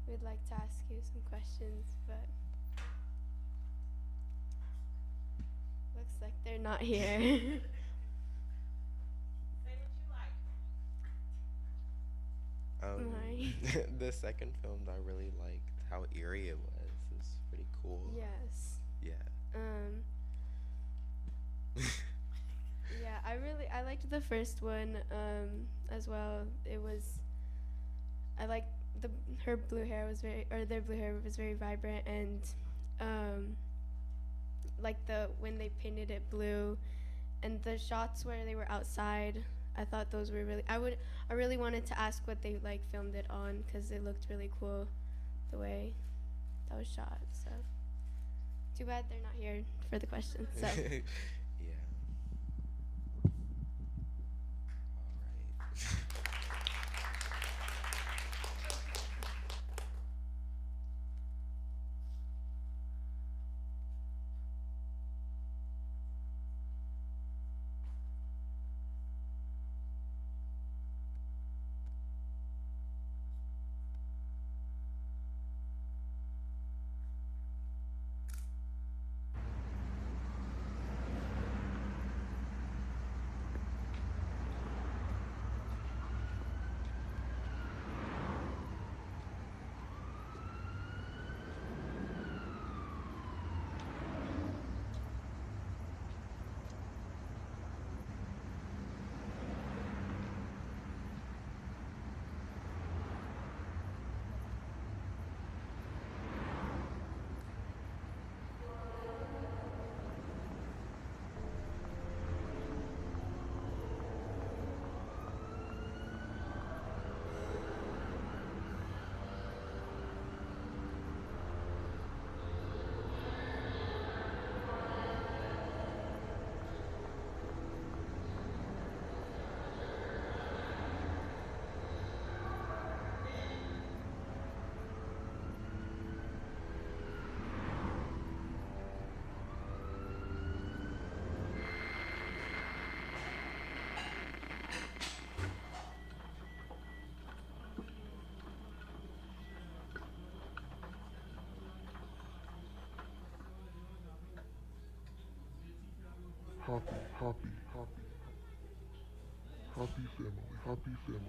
we'd like to ask you some questions, but looks like they're not here. The second film I really liked how eerie it was. It was pretty cool. Yes. Yeah. Yeah, I liked the first one as well. I liked their blue hair was very vibrant, and like when they painted it blue, and the shots where they were outside, I thought those were really. I really wanted to ask what they like filmed it on, because it looked really cool, the way that was shot. So too bad they're not here for the questions. So. Yeah. Happy family.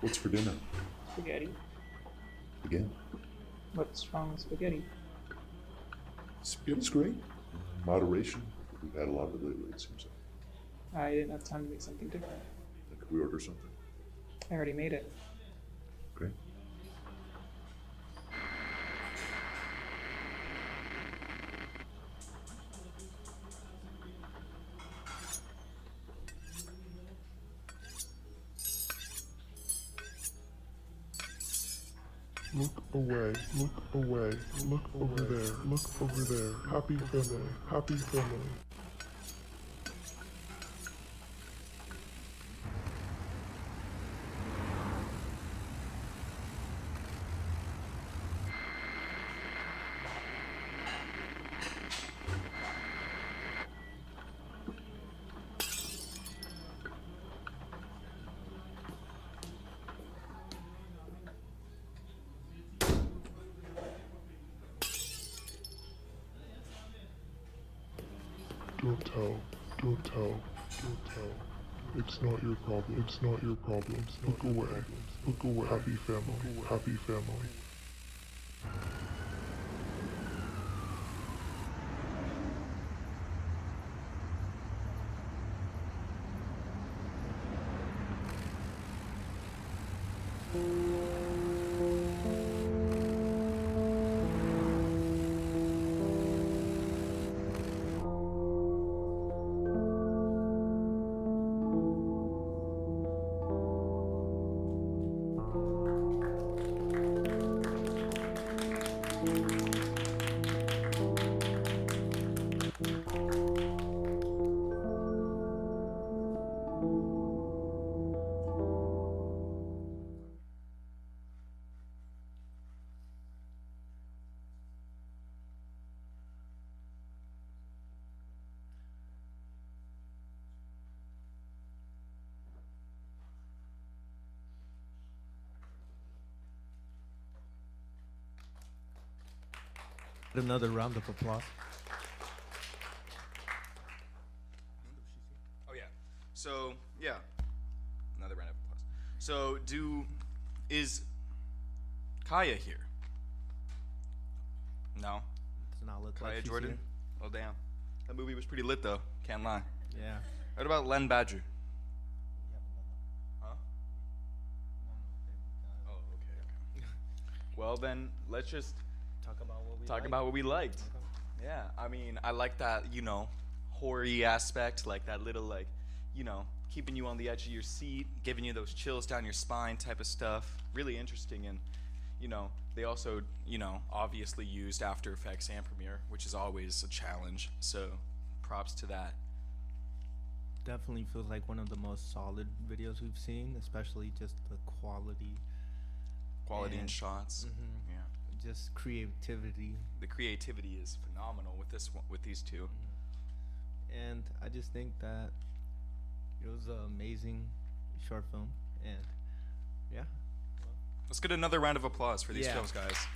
What's for dinner? Spaghetti. Again? What's wrong with spaghetti? Spaghetti's great. Moderation. We've had a lot of it lately, it seems like. I didn't have time to make something different. Could we order something? I already made it. Great. Look away, look away, look over there, look over there. Happy family, happy family. Don't tell. Don't tell. Don't tell. It's not your problem. It's not your problem. Look away. Look away. Happy family. Happy family. Another round of applause. Oh yeah. So yeah, another round of applause. So is Kaya here? No. Does not look Kaya like she's Jordan? here. Oh damn. That movie was pretty lit though. Can't lie. Yeah. What about Len Badger? Huh? Oh, okay. Well then, let's just talk about what we talk liked. about what we liked. Yeah, I mean, I like that, hoary aspect, like that little, keeping you on the edge of your seat, giving you those chills down your spine type of stuff. Really interesting, and, they also, obviously used After Effects and Premiere, which is always a challenge, so props to that. Definitely feels like one of the most solid videos we've seen, especially just the quality. Quality and shots. Mhm. Yeah. Just creativity. The creativity is phenomenal with these two. And I just think that it was an amazing short film, and yeah. Let's get another round of applause for these Yeah. films, guys.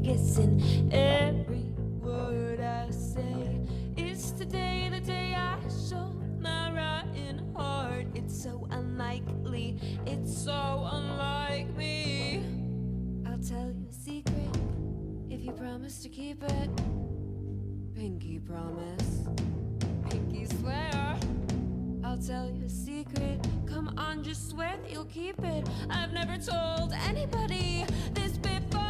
Guessing every word I say. Is today the day I show my rotten heart? It's so unlikely, it's so unlike me. I'll tell you a secret if you promise to keep it. Pinky promise, pinky swear. I'll tell you a secret, come on, just swear that you'll keep it. I've never told anybody this before.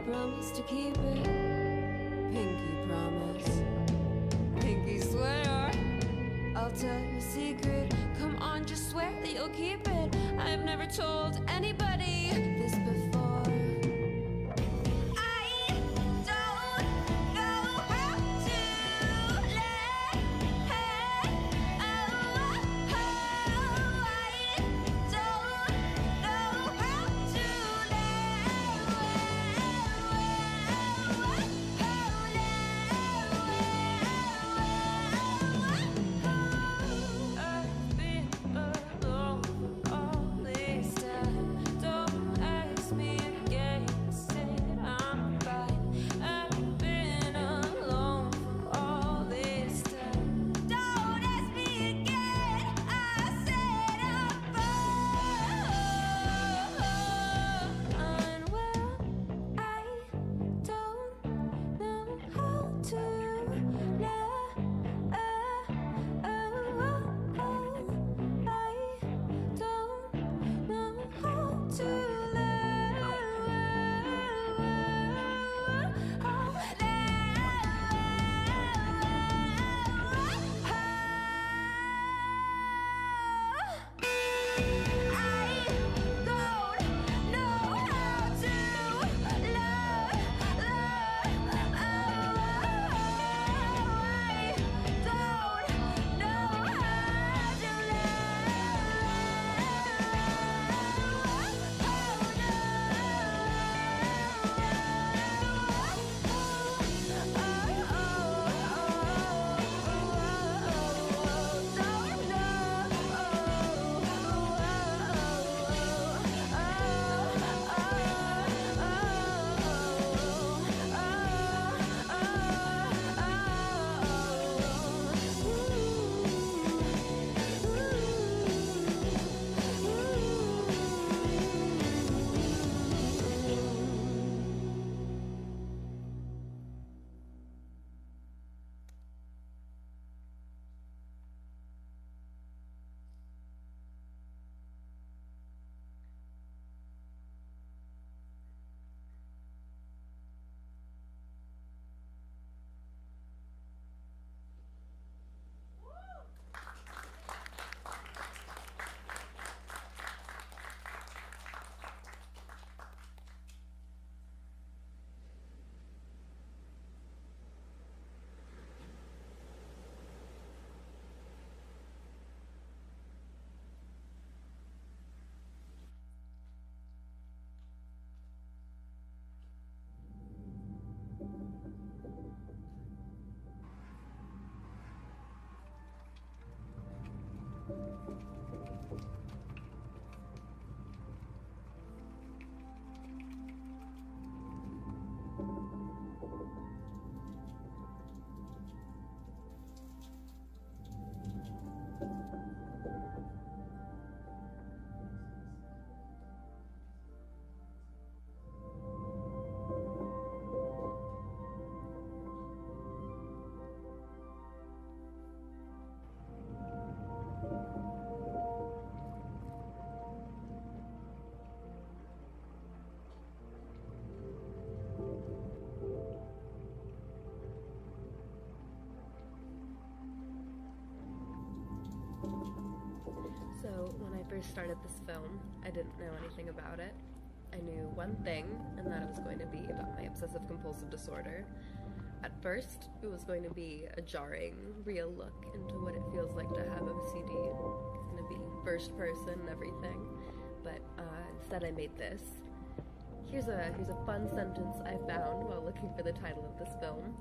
Promise to keep it. Pinky promise. Pinky swear. I'll tell you a secret. Come on, just swear that you'll keep it. I've never told anybody this before. Me So, when I first started this film, I didn't know anything about it. I knew one thing, and that it was going to be about my obsessive compulsive disorder. At first, it was going to be a jarring, real look into what it feels like to have OCD. It's going to be first person and everything. But instead I made this. Here's a fun sentence I found while looking for the title of this film.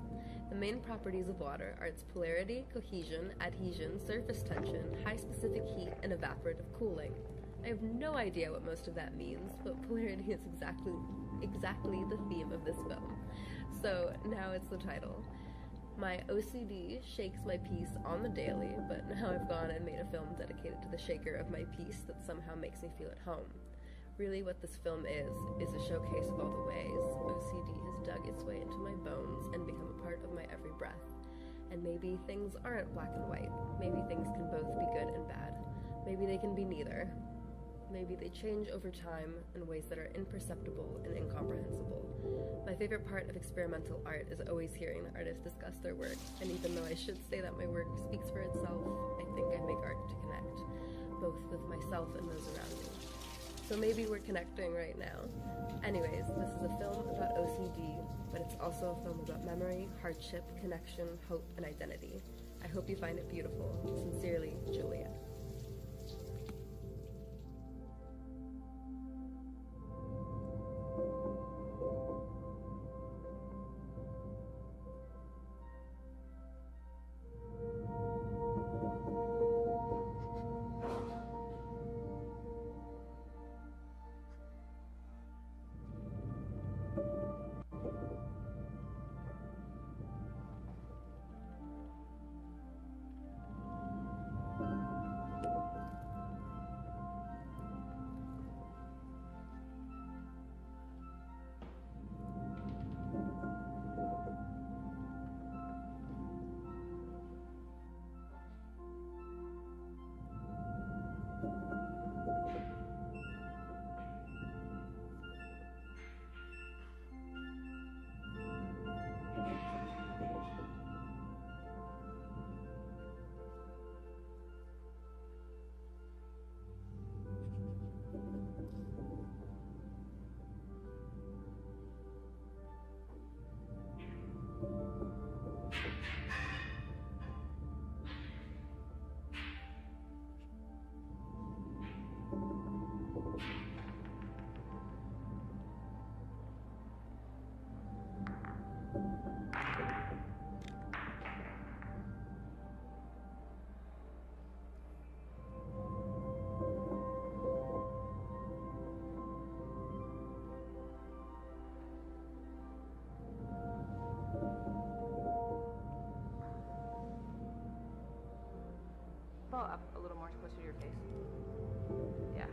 The main properties of water are its polarity, cohesion, adhesion, surface tension, high specific heat, and evaporative cooling. I have no idea what most of that means, but polarity is exactly the theme of this film. So now it's the title. My OCD shakes my piece on the daily, but now I've gone and made a film dedicated to the shaker of my piece that somehow makes me feel at home. Really what this film is a showcase of all the ways OCD has dug its way into my bones and become a part of my every breath. And maybe things aren't black and white. Maybe things can both be good and bad. Maybe they can be neither. Maybe they change over time in ways that are imperceptible and incomprehensible. My favorite part of experimental art is always hearing the artists discuss their work, and even though I should say that my work speaks for itself, I think I make art to connect, both with myself and those around me. So maybe we're connecting right now. Anyways, this is a film about OCD, but it's also a film about memory, hardship, connection, hope, and identity. I hope you find it beautiful. Sincerely, Julia. Fall up a little more closer to your face. Yeah.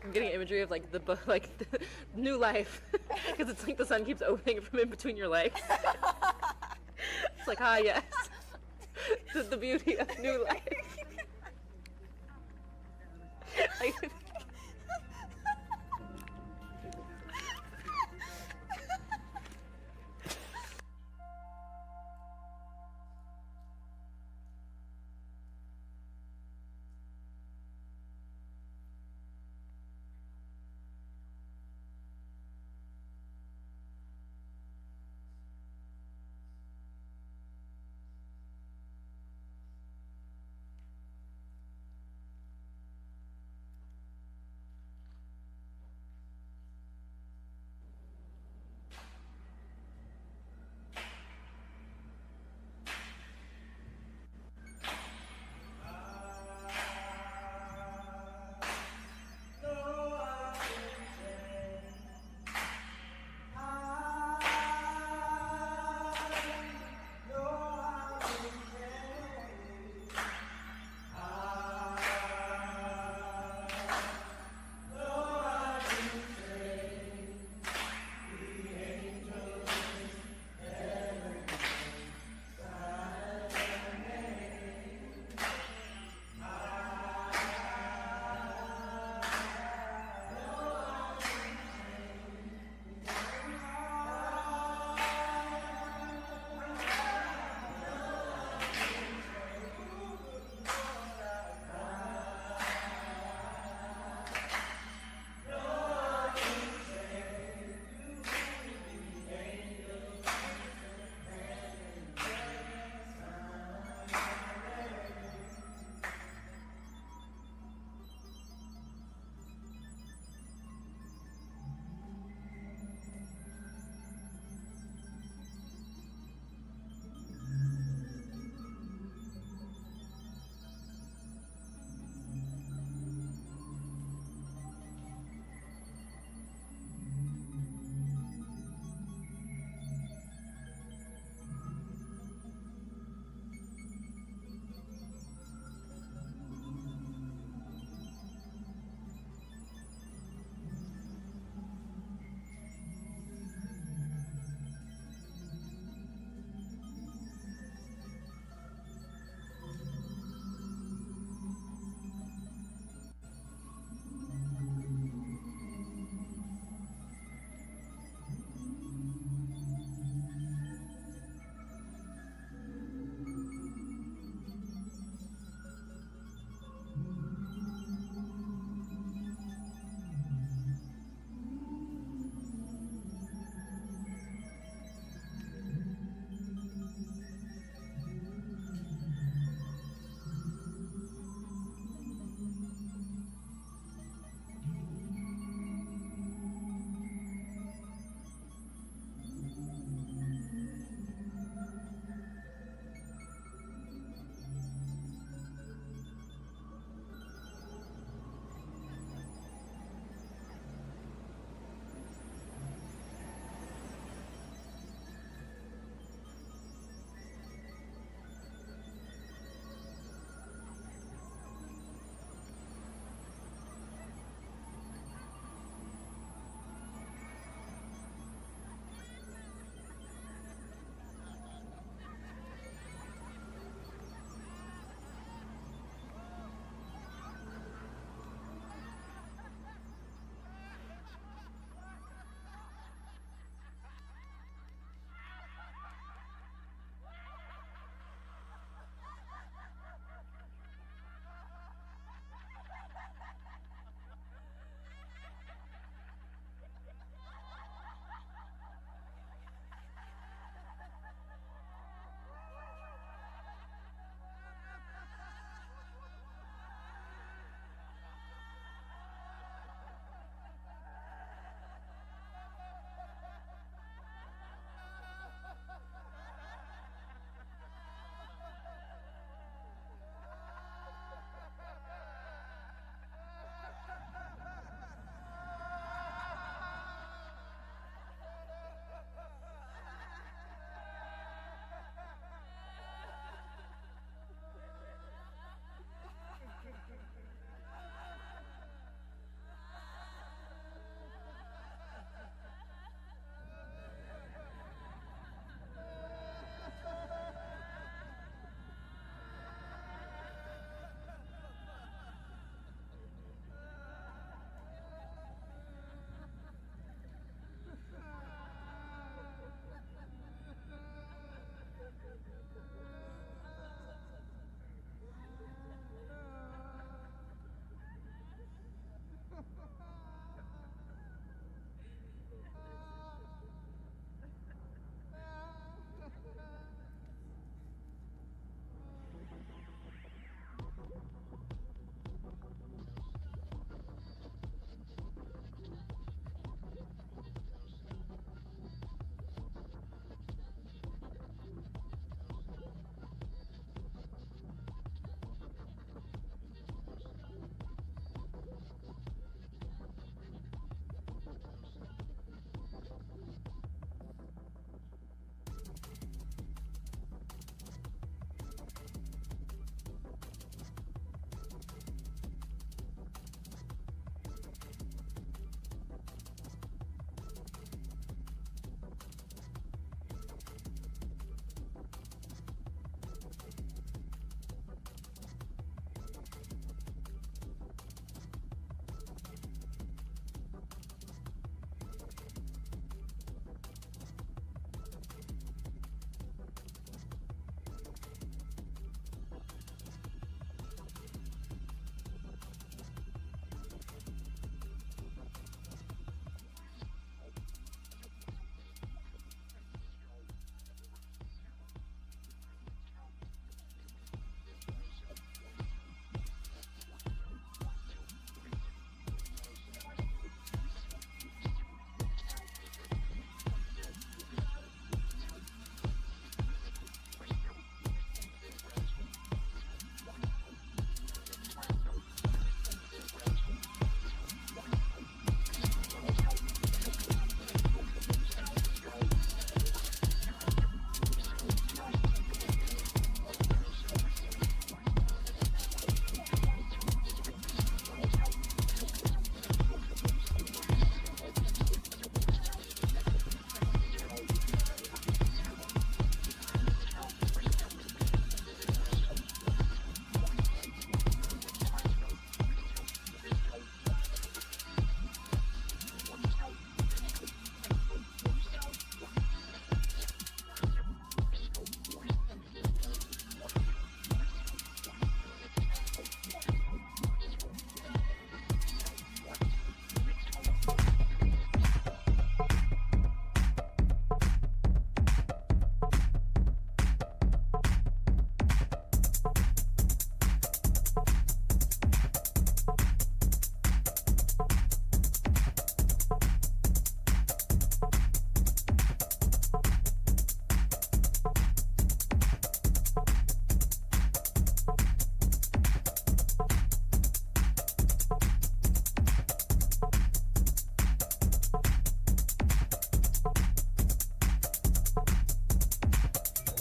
I'm getting imagery of like the new life, because it's like the sun keeps opening from in between your legs. It's like, ah, yes, the beauty of new life. Like,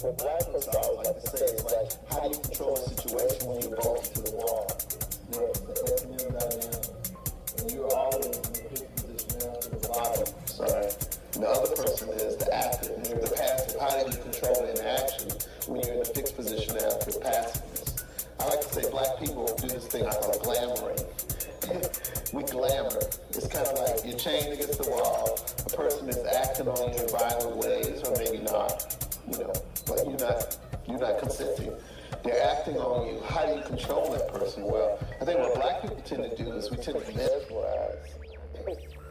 what black person always like to say is like, how do you control a situation when you're bolted to the wall? You're protecting your dynamic, and you're always in a fixed position now to the bottom. Sorry. And the other person is the active, and you're the passive. How do you control the interaction when you're in a fixed position now for passiveness? I like to say black people do this thing I call glamoring. We glamour. It's kind of like you're chained against the wall. A person is acting on you in violent ways, or maybe not. But you're not consenting. They're acting on you. How do you control that person? Well, I think what black people tend to do is we tend to mesmerize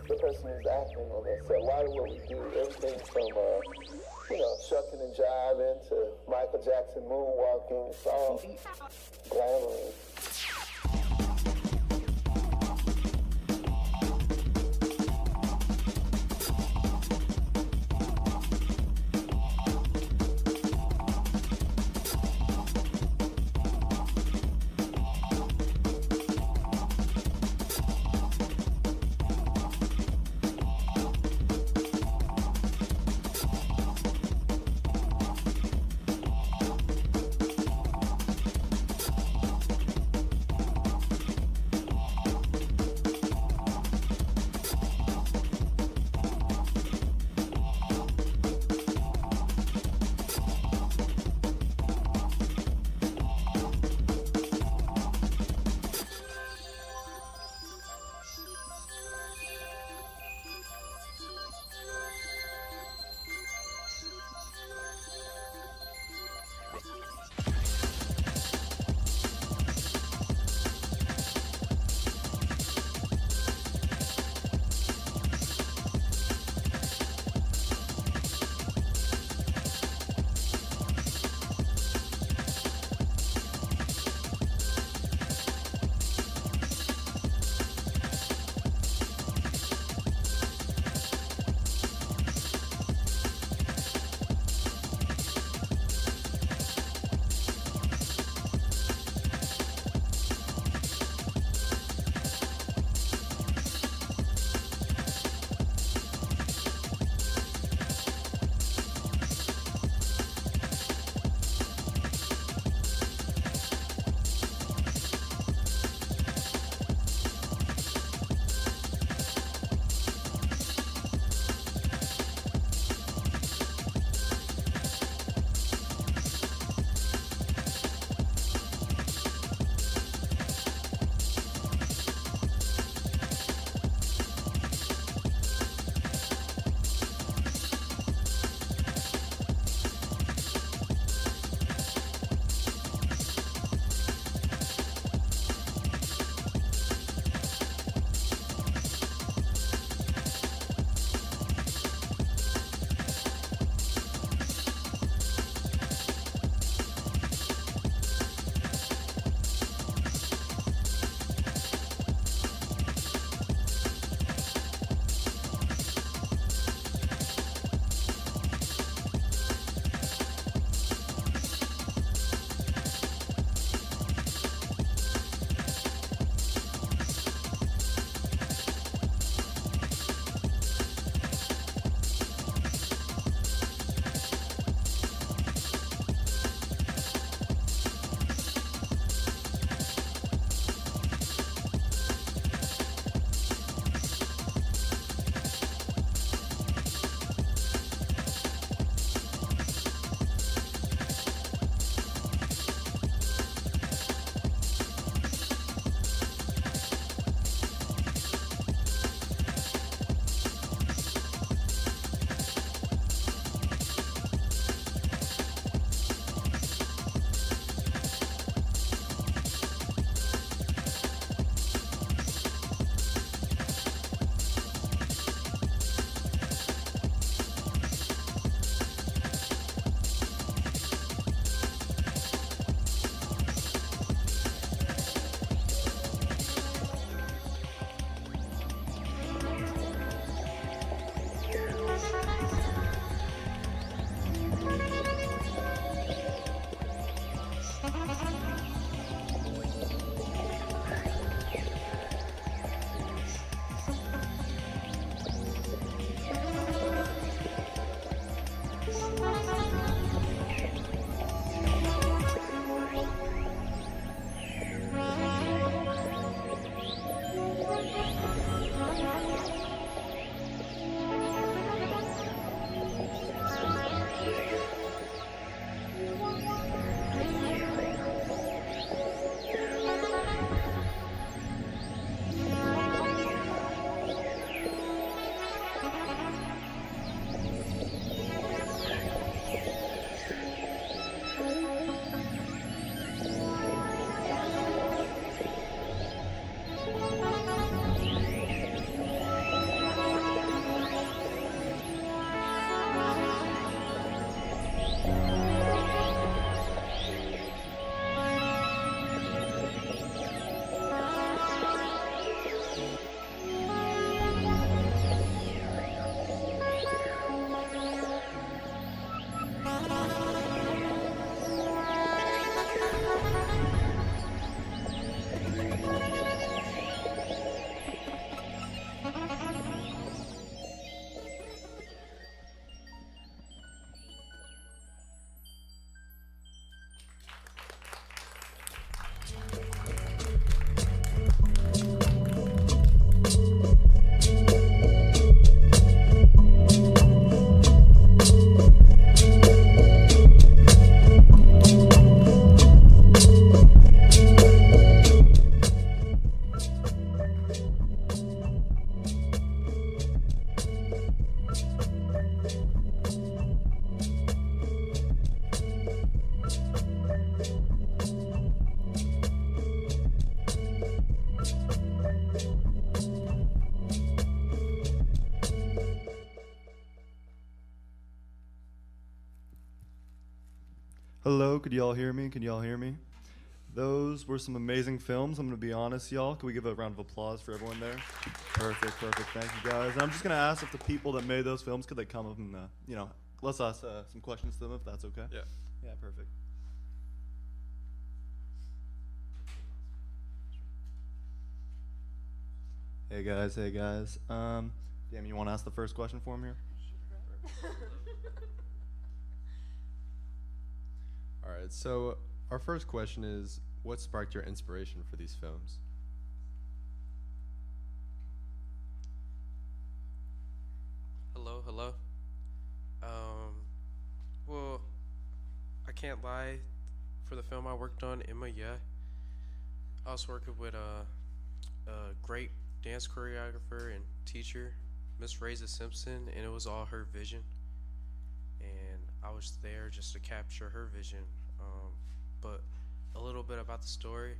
the person who's acting on us. So a lot of what we do, everything from shucking and jiving to Michael Jackson moonwalking, it's all glamoring. Hello, could y'all hear me? Can y'all hear me? Those were some amazing films. I'm gonna be honest, y'all. Can we give a round of applause for everyone there? Perfect. Thank you, guys. And I'm just gonna ask if the people that made those films, could they come up and, let's ask some questions to them, if that's okay? Yeah. Yeah, perfect. Hey guys. Damn, you want to ask the first question for him here? All right, so our first question is, what sparked your inspiration for these films? Hello. Well, I can't lie. For the film I worked on, Emma, I was working with a great dance choreographer and teacher, Miss Reza Simpson, and it was all her vision. And I was there just to capture her vision. But a little bit about the story.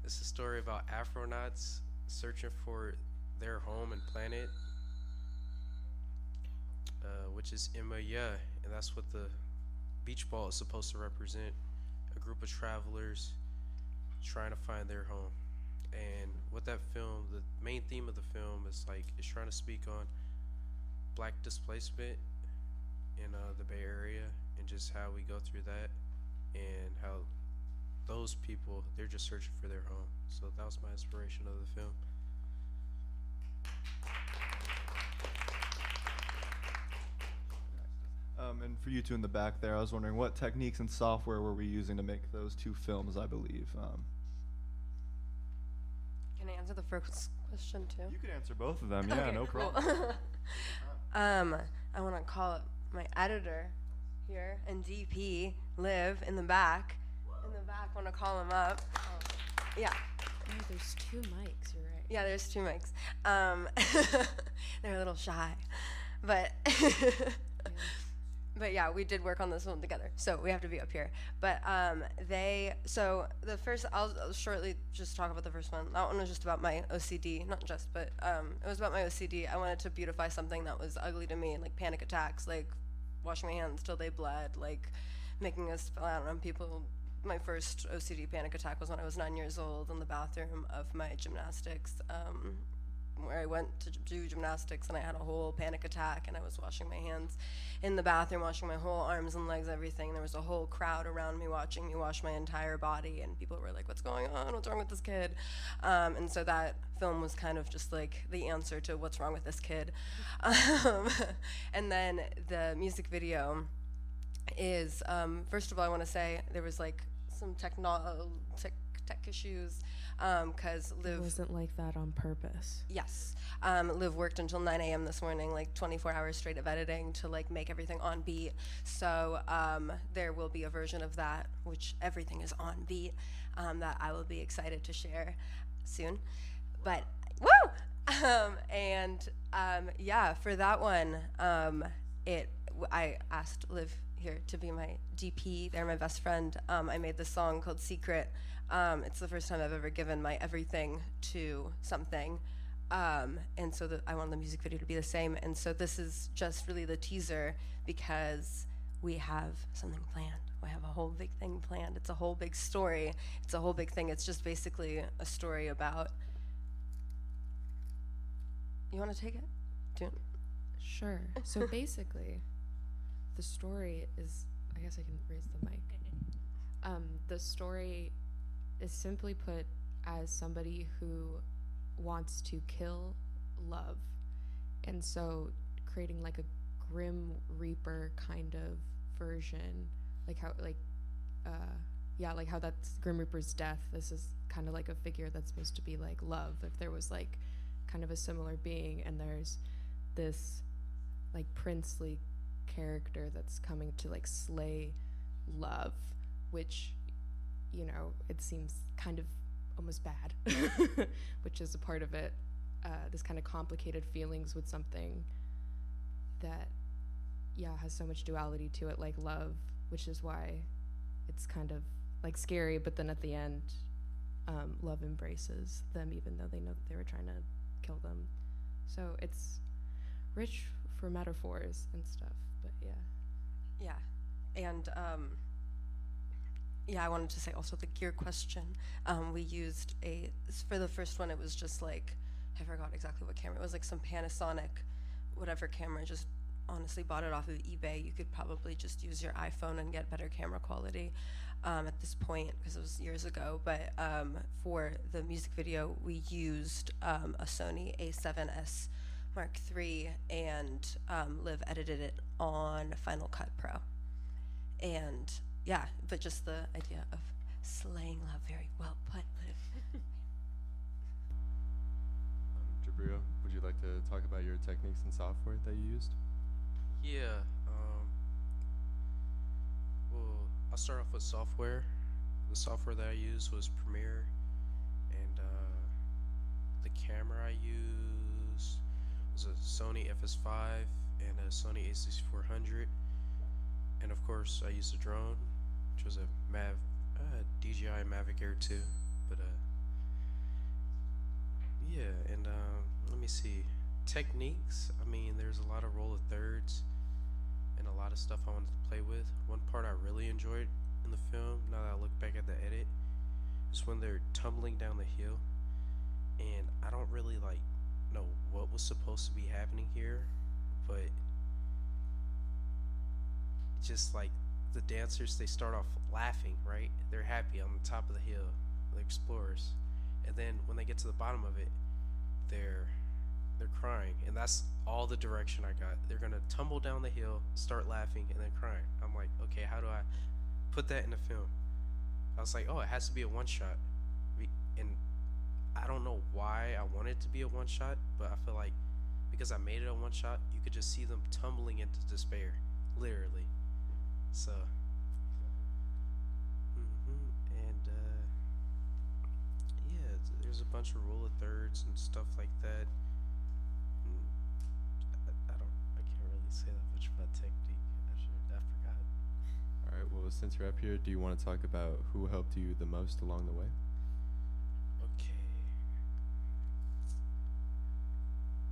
It's a story about Afronauts searching for their home and planet, which is Emma, and that's what the beach ball is supposed to represent. A group of travelers trying to find their home. And with that film, the main theme of the film is it's trying to speak on black displacement in the Bay Area and just how we go through that and how those people, they're just searching for their home. So that was my inspiration of the film. And for you two in the back there, I was wondering what techniques and software were we using to make those two films, I believe. Can I answer the first question too? You could answer both of them, yeah, Okay, no cool. problem. I want to call up my editor here and DP, Liv, in the back. Want to call him up. Yeah. Oh, there's two mics, you're right. Yeah, there's two mics. They're a little shy. But but yeah, we did work on this one together, so we have to be up here. But so the first, I'll shortly just talk about the first one. That one was just about my OCD, not just, but it was about my OCD. I wanted to beautify something that was ugly to me, like panic attacks, like washing my hands till they bled, like making us spill out on people. My first OCD panic attack was when I was 9 years old in the bathroom of my gymnastics, where I went to do gymnastics and I had a whole panic attack and I was washing my hands in the bathroom, washing my whole arms and legs, everything. There was a whole crowd around me watching me wash my entire body, and people were like, what's going on? What's wrong with this kid? And so that film was kind of just like the answer to what's wrong with this kid. And then the music video is, first of all, I want to say there was some tech issues, because Liv... It wasn't like that on purpose. Yes. Liv worked until 9 a.m. this morning, 24 hours straight of editing to make everything on beat. So there will be a version of that, which everything is on beat, that I will be excited to share soon. But, woo! Yeah, for that one, I asked Liv here to be my DP. They're my best friend. I made this song called Secret. It's the first time I've ever given my everything to something. And so I wanted the music video to be the same. And so this is just really the teaser because we have something planned. We have a whole big thing planned. It's a whole big story. It's a whole big thing. It's just basically a story about... You want to take it? Sure. So basically... The story is, I guess I can raise the mic. The story is simply put as somebody who wants to kill love. And so creating a Grim Reaper kind of version, how that's Grim Reaper's death. This is kind of like a figure that's supposed to be like love. If there was kind of a similar being, and there's this princely character that's coming to slay love, which it seems kind of almost bad, which is a part of it. This kind of complicated feelings with something that has so much duality to it, like love, which is why it's kind of scary, but then at the end love embraces them even though they know that they were trying to kill them. So it's rich for metaphors and stuff, but yeah. Yeah, and yeah, I wanted to say also the gear question. We used for the first one, it was just like, I forgot exactly what camera. It was like some Panasonic, whatever camera, just honestly bought it off of eBay. You could probably just use your iPhone and get better camera quality at this point, because it was years ago. But for the music video, we used a Sony A7S Mark III, and Liv edited it on Final Cut Pro. And yeah, but just the idea of slaying love, very well put, Liv. Jabril, would you like to talk about your techniques and software that you used? Yeah. Well, I'll start off with software. The software that I used was Premiere, and the camera I used was a Sony FS5 and a Sony A6400, and of course I used a drone, which was a DJI Mavic Air 2. But yeah, and let me see, techniques. I mean, there's a lot of roll of thirds and a lot of stuff I wanted to play with. One part I really enjoyed in the film, now that I look back at the edit, is when they're tumbling down the hill, and I don't really know what was supposed to be happening here, but just like the dancers, they start off laughing, right? They're happy on the top of the hill, the explorers, and then when they get to the bottom of it, they're crying, and that's all the direction I got. They're gonna tumble down the hill, start laughing, and then crying. I'm like, okay, how do I put that in the film? I was like, oh, it has to be a one shot, and I don't know why I wanted it to be a one shot, but I feel like because I made it a one shot, you could just see them tumbling into despair, literally. So, and yeah, there's a bunch of rule of thirds and stuff like that. I can't really say that much about technique. I forgot. All right. Well, since you're up here, do you want to talk about who helped you the most along the way? Okay.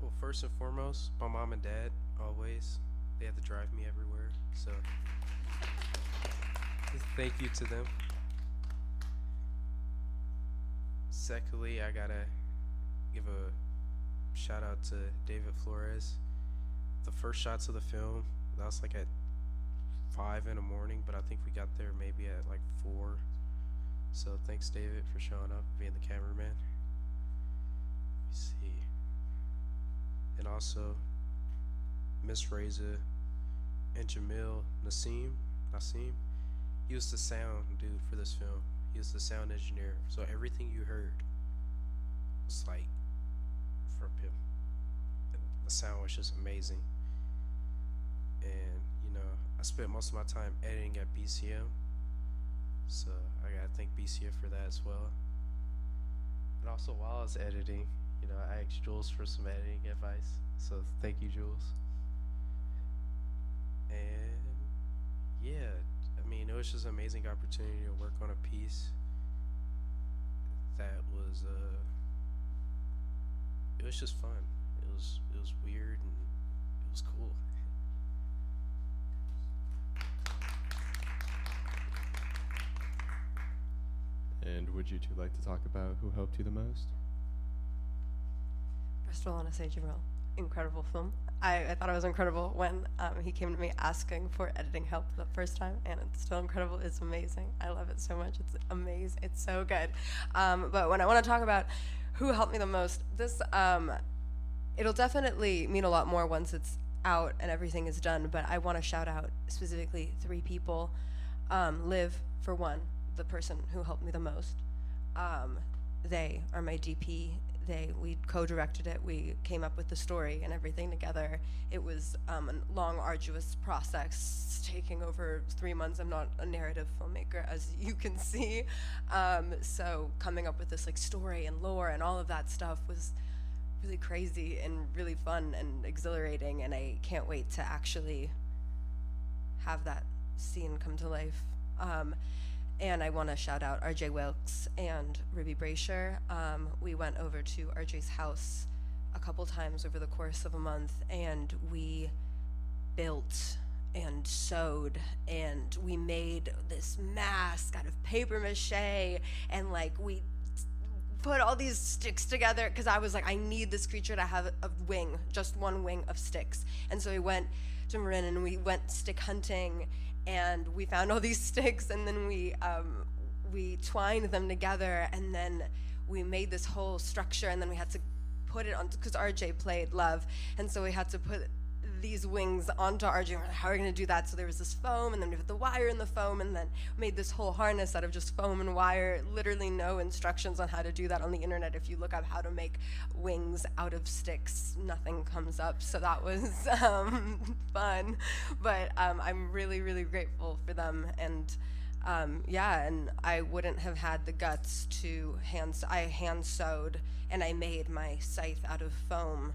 Well, first and foremost, my mom and dad, always. They had to drive me everywhere, so thank you to them. Secondly, I gotta give a shout out to David Flores. The first shots of the film, that was like at 5 in the morning, but I think we got there maybe at like 4. So thanks, David, for showing up, being the cameraman. Let me see. And also, Miss Reza and Jamil Nassim. He was the sound dude for this film. He was the sound engineer. So everything you heard was like from him. And the sound was just amazing. And you know, I spent most of my time editing at BCM. So I gotta thank BCM for that as well. And also while I was editing, you know, I asked Jules for some editing advice. So thank you, Jules. And yeah, I mean, it was just an amazing opportunity to work on a piece that was it was just fun. It was weird and it was cool. And would you two like to talk about who helped you the most? First of all, I want to say, Jabril, incredible film. I thought it was incredible when he came to me asking for editing help the first time, and it's still incredible. It's amazing. I love it so much. It's amazing. It's so good. But when I want to talk about who helped me the most, this it'll definitely mean a lot more once it's out and everything is done. But I want to shout out specifically 3 people. Liv, for one, the person who helped me the most. They are my DP. We co-directed it. We came up with the story and everything together. It was a long, arduous process, taking over 3 months. I'm not a narrative filmmaker, as you can see. So coming up with this like story and lore and all of that stuff was really crazy and really fun and exhilarating. And I can't wait to actually have that scene come to life. And I want to shout out RJ Wilkes and Ruby Brasher. We went over to RJ's house a couple times over the course of a month, and we built and sewed, and we made this mask out of paper mache, and like we put all these sticks together because I was like, I need this creature to have a wing, just one wing of sticks. And so we went to Marin and we went stick hunting, and we found all these sticks, and then we twined them together, and then we made this whole structure, and then we had to put it on, because RJ played Love, and so we had to put these wings onto RJ. We're like, how are we going to do that? So there was this foam, and then we put the wire in the foam, and then made this whole harness out of just foam and wire. Literally no instructions on how to do that on the internet. If you look up how to make wings out of sticks, nothing comes up. So that was fun. But I'm really, really grateful for them. And yeah, and I wouldn't have had the guts to I hand sewed, and I made my scythe out of foam,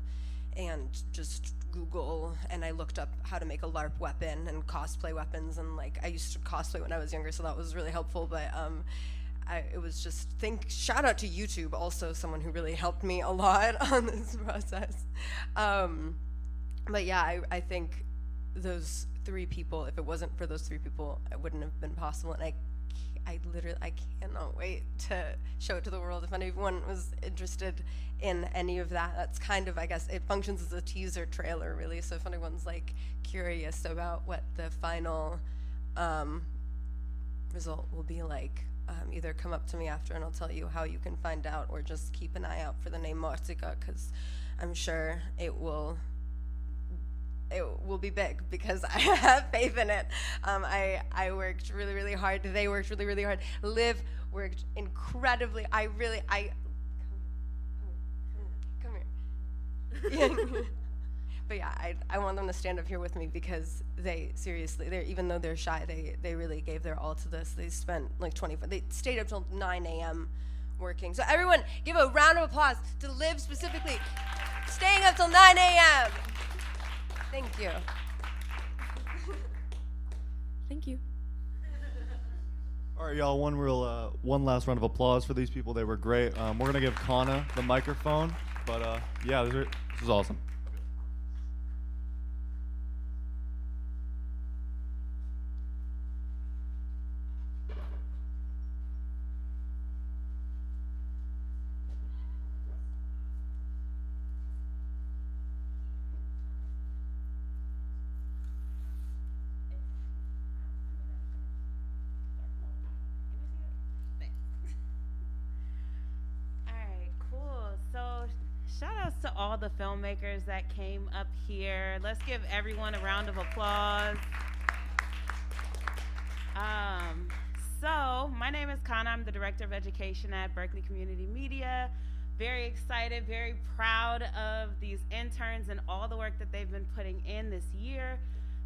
and just Google, and I looked up how to make a LARP weapon and cosplay weapons, and like I used to cosplay when I was younger, so that was really helpful. But it was just shout out to YouTube, also someone who really helped me a lot on this process. But yeah, I think those 3 people, if it wasn't for those 3 people, it wouldn't have been possible. And I cannot wait to show it to the world. If anyone was interested in any of that, that's kind of, I guess, it functions as a teaser trailer, really. So if anyone's like curious about what the final result will be like, either come up to me after and I'll tell you how you can find out, or just keep an eye out for the name Mortica, because I'm sure it will be big, because I have faith in it. I worked really, really hard. They worked really, really hard. Liv worked incredibly. Come here. But yeah, I want them to stand up here with me, because they seriously, even though they're shy, they really gave their all to this. They spent like they stayed up till 9 a.m. working. So everyone, give a round of applause to Liv specifically, staying up till 9 a.m. Thank you. Thank you. All right, y'all. One last round of applause for these people. They were great. We're gonna give Kana the microphone, but yeah, this is awesome. Shout outs to all the filmmakers that came up here. Let's give everyone a round of applause. So my name is Kana. I'm the Director of Education at Berkeley Community Media. Very excited, very proud of these interns and all the work that they've been putting in this year.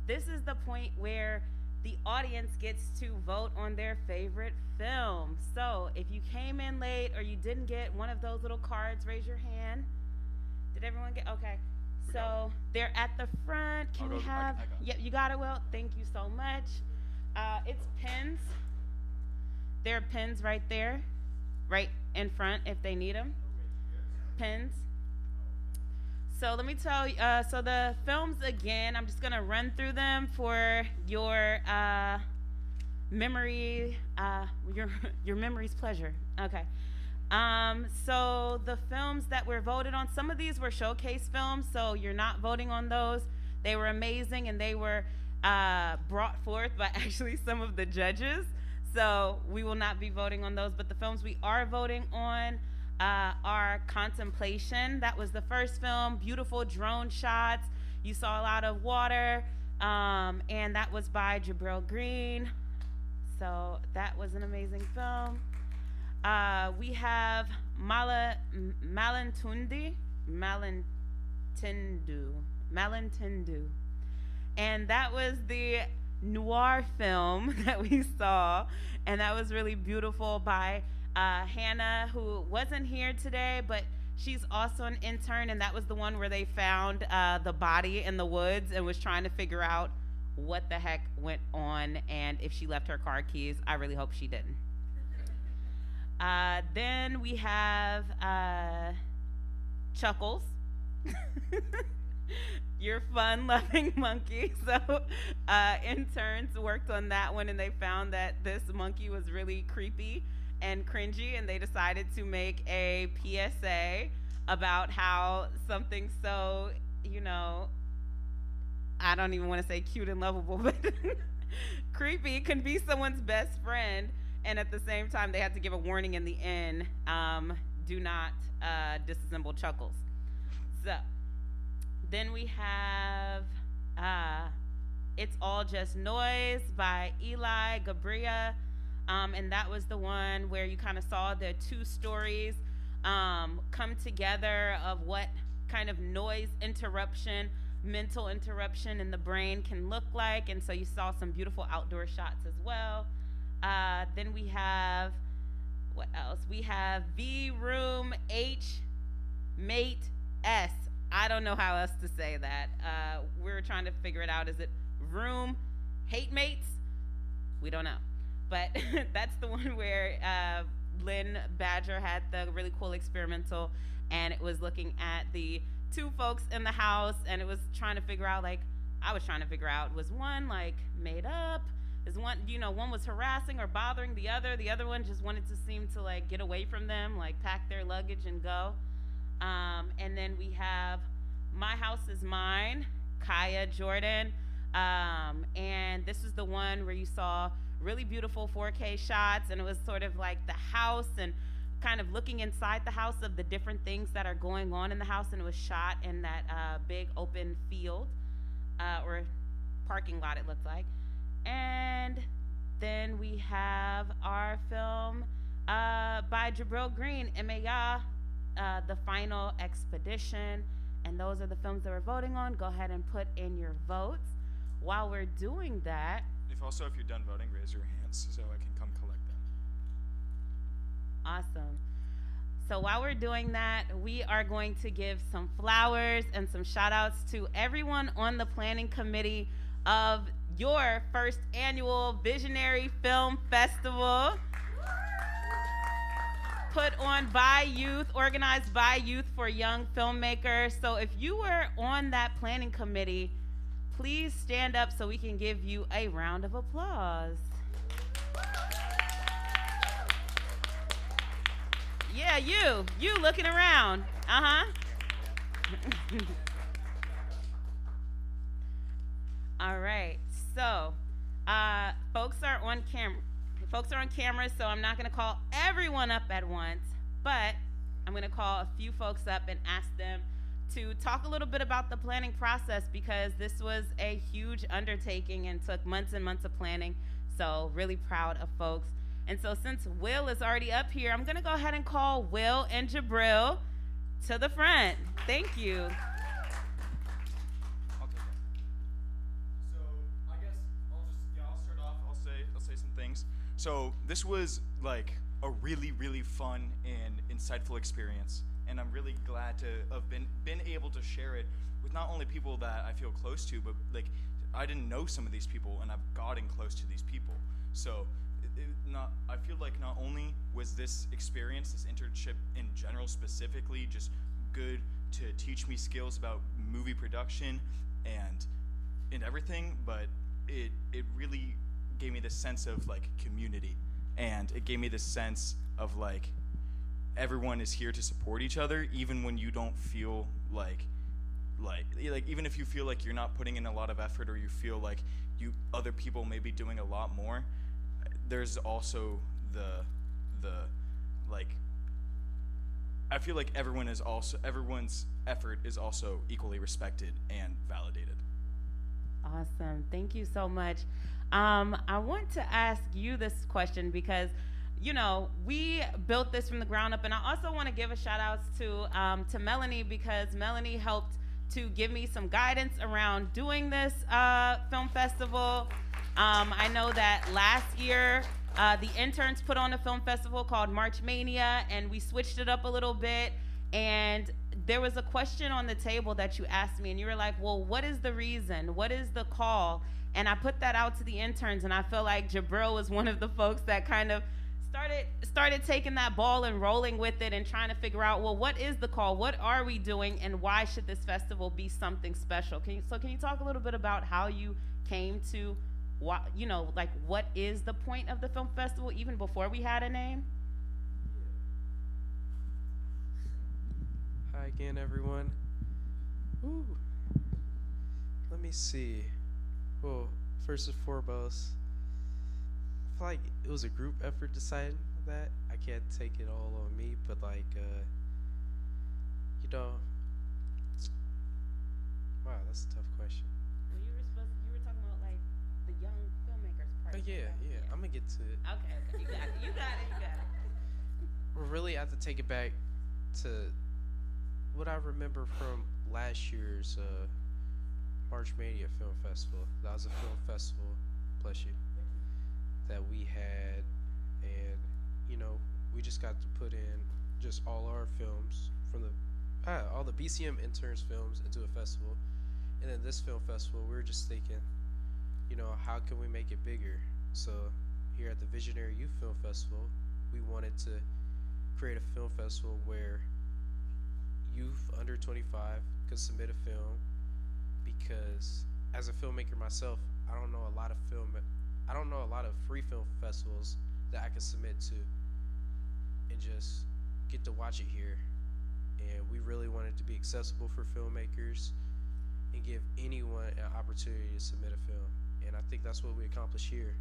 This is the point where the audience gets to vote on their favorite film. So if you came in late or you didn't get one of those little cards, raise your hand. Did everyone get, okay. So they're at the front. Can we have, yep, you got it, Will. Thank you so much. It's pins. There are pins right there, right in front if they need them. Pins. So let me tell you, so the films again, I'm just gonna run through them for your memory, your memory's pleasure. Okay. So the films that were voted on, some of these were showcase films, so you're not voting on those. They were amazing, and they were brought forth by actually some of the judges. So we will not be voting on those, but the films we are voting on are Contemplation. That was the first film, beautiful drone shots. You saw a lot of water, and that was by Jabril Green. So that was an amazing film. We have Malintundu, and that was the noir film that we saw, and that was really beautiful by Hannah, who wasn't here today, but she's also an intern, and that was the one where they found the body in the woods and was trying to figure out what the heck went on, and if she left her car keys. I really hope she didn't. Then we have Chuckles. Your fun-loving monkey. So interns worked on that one, and they found that this monkey was really creepy and cringy, and they decided to make a PSA about how something so, you know, I don't even want to say cute and lovable, but creepy can be someone's best friend. And at the same time, they had to give a warning in the end, do not disassemble Chuckles. So then we have It's All Just Noise by Eli Gabria. And that was the one where you kind of saw the two stories come together of what kind of noise interruption, mental interruption in the brain can look like. And so you saw some beautiful outdoor shots as well. Then we have, what else? We have V Room H Mate S. I don't know how else to say that. We're trying to figure it out. Is it Room Hate Mates? We don't know. But that's the one where Lynn Badger had the really cool experimental, and it was looking at the two folks in the house, and it was trying to figure out, like, I was trying to figure out, was one like made up? Is one, you know, one was harassing or bothering the other one just wanted to seem to like get away from them, like pack their luggage and go. And then we have My House Is Mine, Kaya Jordan. And this is the one where you saw really beautiful 4K shots, and it was sort of like the house and kind of looking inside the house of the different things that are going on in the house, and it was shot in that big open field or parking lot, it looked like. And then we have our film by Jabril Green, Emeya, The Final Expedition. And those are the films that we're voting on. Go ahead and put in your votes. While we're doing that, If you're done voting, raise your hands so I can come collect them. awesome. So while we're doing that, we are going to give some flowers and some shout outs to everyone on the planning committee of your first annual Visionary Film Festival, put on by youth, organized by youth for young filmmakers. So if you were on that planning committee, please stand up so we can give you a round of applause. Yeah, you looking around. All right, so folks are on camera, so I'm not gonna call everyone up at once, but I'm gonna call a few folks up and ask them to talk a little bit about the planning process, because this was a huge undertaking and took months and months of planning. So really proud of folks. And so since Will is already up here, I'm gonna go ahead and call Will and Jabril to the front. Thank you. So I guess I'll start off. I'll say some things. So this was like a really, really fun and insightful experience, and I'm really glad to have been able to share it with not only people that I feel close to, but like I didn't know some of these people, and I've gotten close to these people. So I feel like not only was this experience, this internship in general specifically, just good to teach me skills about movie production and everything, but it really gave me this sense of like community, and it gave me this sense of like everyone is here to support each other, even when you don't feel like even if you feel like you're not putting in a lot of effort, or you feel like other people may be doing a lot more. There's also the like I feel like everyone's effort is also equally respected and validated. Awesome. Thank you so much. I want to ask you this question because, you know, we built this from the ground up, and I also want to give a shout out to Melanie, because Melanie helped to give me some guidance around doing this film festival. I know that last year the interns put on a film festival called March Mania, and we switched it up a little bit. And there was a question on the table that you asked me, and you were like, well, what is the reason? What is the call? And I put that out to the interns, and I feel like Jabril was one of the folks that kind of started taking that ball and rolling with it and trying to figure out, well, what is the call? What are we doing, and why should this festival be something special? Can you talk a little bit about how you came to, what is the point of the film festival even before we had a name? Hi again, everyone. Ooh. Let me see. Well, first and foremost, I feel like it was a group effort deciding that. I can't take it all on me, but wow, that's a tough question. Well, you were talking about like the young filmmakers part. Oh yeah, I'm gonna get to it. Okay, you got it. Well, really, I have to take it back to what I remember from last year's March Mania Film Festival. That was a film festival, bless you, that we had, and we just got to put in just all our films from all the BCM interns films into a festival. And then this film festival, we were just thinking, how can we make it bigger? So here at the Visionary Youth Film Festival, we wanted to create a film festival where youth under 25 could submit a film, because as a filmmaker myself, I don't know a lot of free film festivals that I could submit to and just get to watch it here. And we really wanted to be accessible for filmmakers and give anyone an opportunity to submit a film. And I think that's what we accomplished here.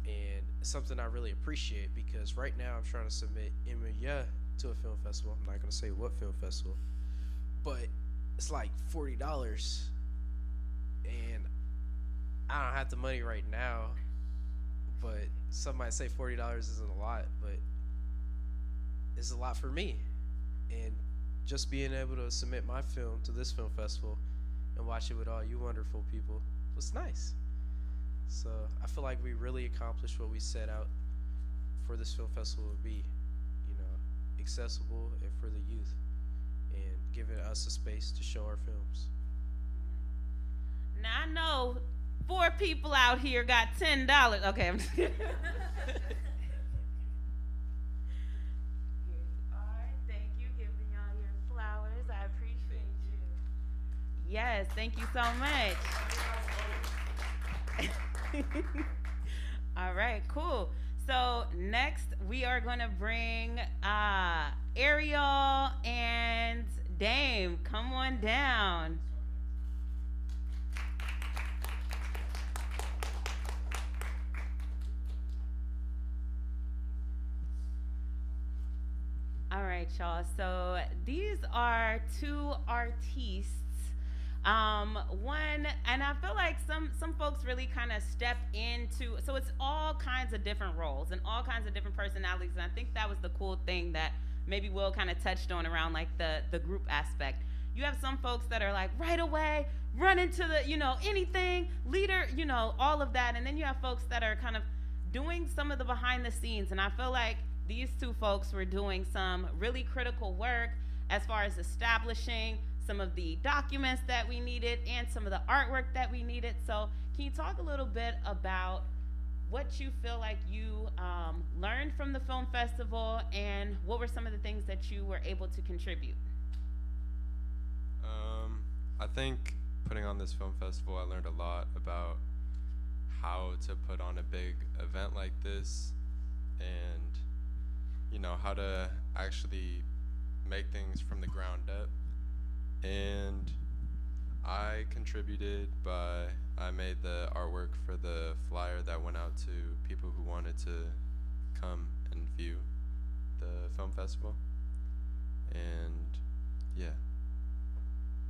And it's something I really appreciate, because right now I'm trying to submit Imaya to a film festival. I'm not going to say what film festival, but it's like $40. And I don't have the money right now, but some might say $40 isn't a lot, but it's a lot for me. And just being able to submit my film to this film festival and watch it with all you wonderful people was nice. So I feel like we really accomplished what we set out for this film festival to be, accessible and for the youth, and giving us a space to show our films. Now I know 4 people out here got $10. Okay, I'm just kidding. Thank you, giving y'all your flowers. I appreciate you. Yes, thank you so much. All right, cool. So next we are going to bring Ariel and Dame. Come on down. All right, y'all. So these are 2 artistes. One, and I feel like some folks really kind of step into, so it's all kinds of different roles and all kinds of different personalities, and I think that was the cool thing that maybe Will kind of touched on around like the group aspect. You have some folks that are like right away, run into the, anything, leader, all of that, and then you have folks that are kind of doing some of the behind the scenes, and I feel like these 2 folks were doing some really critical work as far as establishing some of the documents that we needed and some of the artwork that we needed. So can you talk a little bit about what you feel like you learned from the film festival, and what were some of the things that you were able to contribute? I think putting on this film festival, I learned a lot about how to put on a big event like this, and how to actually make things from the ground up. And I contributed I made the artwork for the flyer that went out to people who wanted to come and view the film festival. And yeah.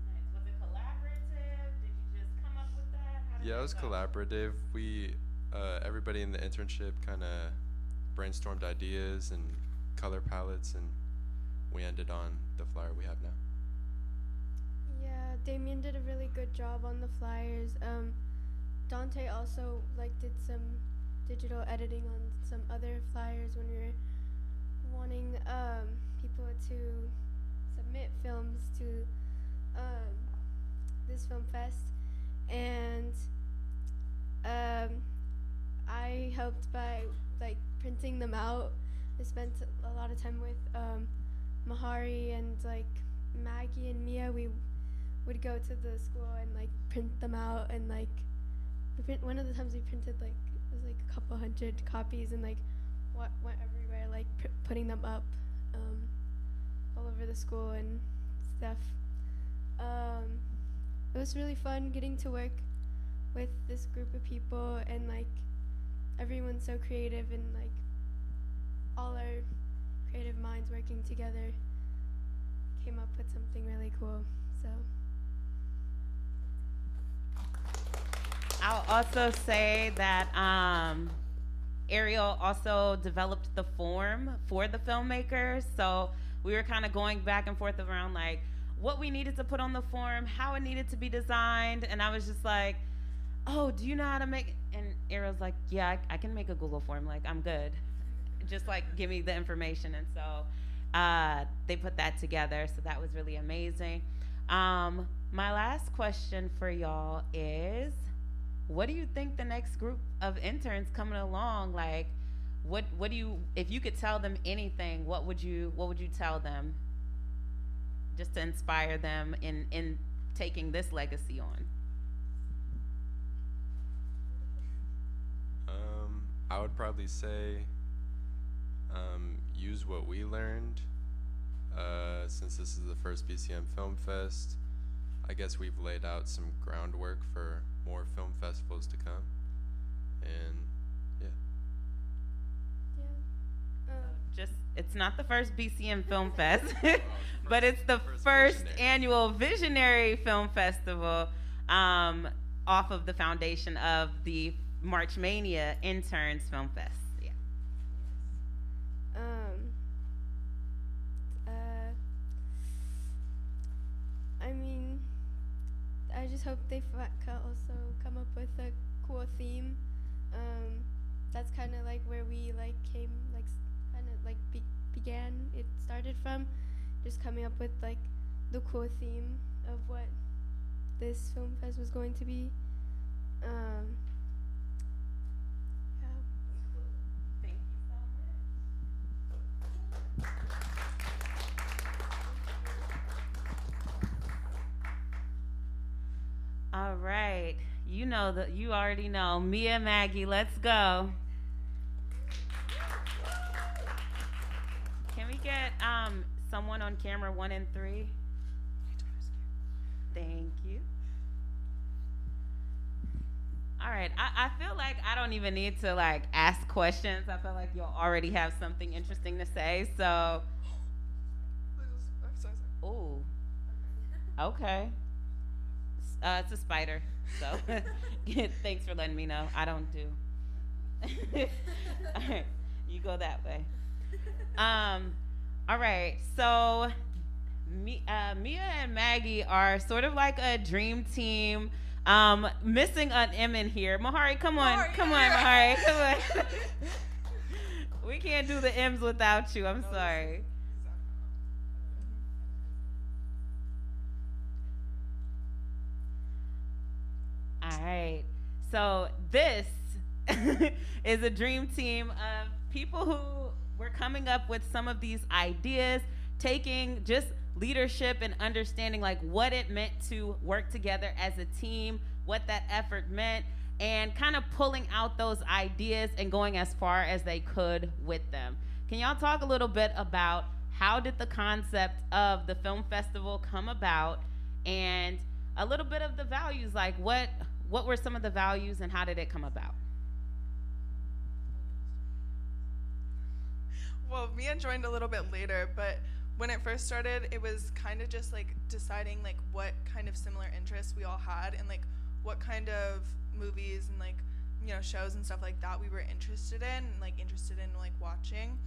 Nice. Was it collaborative? Did you just come up with that? Yeah, it was collaborative. We, everybody in the internship kind of brainstormed ideas and color palettes, and we ended on the flyer we have now. Yeah, Damien did a really good job on the flyers. Dante also did some digital editing on some other flyers when we were wanting people to this film fest, and I helped by like printing them out. I spent a lot of time with Mahari and like Maggie and Mia. We would go to the school and like print them out, and like one of the times we printed like it was like a couple hundred copies, and like went everywhere like putting them up all over the school and stuff. It was really fun getting to work with this group of people, and like everyone's so creative, and like all our creative minds working together came up with something really cool. So I'll also say that Ariel also developed the form for the filmmakers, so we were kind of going back and forth around like what we needed to put on the form, how it needed to be designed, and I was just like, oh, do you know how to make, and Ariel's like, yeah, I can make a Google form, like I'm good, just like give me the information. And so they put that together, so that was really amazing. My last question for y'all is, what do you think the next group of interns coming along, like what do you, if you could tell them anything, what would you tell them just to inspire them in taking this legacy on? I would probably say use what we learned since this is the first BCM Film Fest. I guess we've laid out some groundwork for more film festivals to come, and Just, it's not the first BCM Film Fest, but it's the first annual Visionary Film Festival off of the foundation of the March Mania Interns Film Fest. Yeah. I mean, I just hope they also come up with a cool theme. That's kind of like where we like came, like kind of like began. It started from just coming up with like the cool theme of what this film fest was going to be. Yeah. Thank you so much. All right, you know that you already know. Mia, Maggie, let's go. Can we get someone on camera 1 and 3? Thank you. All right, I feel like I don't even need to like ask questions. I feel like you'll already have something interesting to say. So, ooh, okay. It's a spider. So, thanks for letting me know. I don't do. All right, you go that way. All right, so Mia and Maggie are sort of like a dream team. Missing an M in here. Mahari, come on, Mahari, come on. We can't do the M's without you. I'm sorry. All right. So this is a dream team of people who were coming up with some of these ideas, taking just leadership and understanding like what it meant to work together as a team, what that effort meant, and kind of pulling out those ideas and going as far as they could with them. Can y'all talk a little bit about how did the concept of the film festival come about, and a little bit of the values, like what were some of the values and how did it come about? Well, Mia joined a little bit later, but when it first started, it was kind of just like deciding like what kind of similar interests we all had, and like what kind of movies and like, you know, shows and stuff like that we were interested in like watching.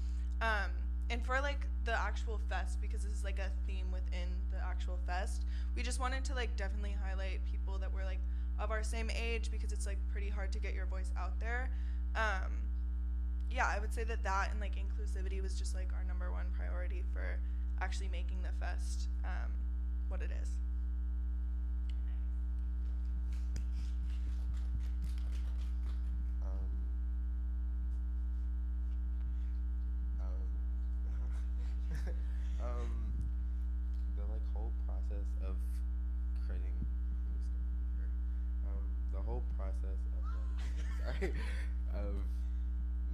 And for like the actual fest, because this is like a theme within the actual fest, we just wanted to like definitely highlight people that were like of our same age, because it's like pretty hard to get your voice out there. Yeah, I would say that and like inclusivity was just like our #1 priority for actually making the fest what it is. of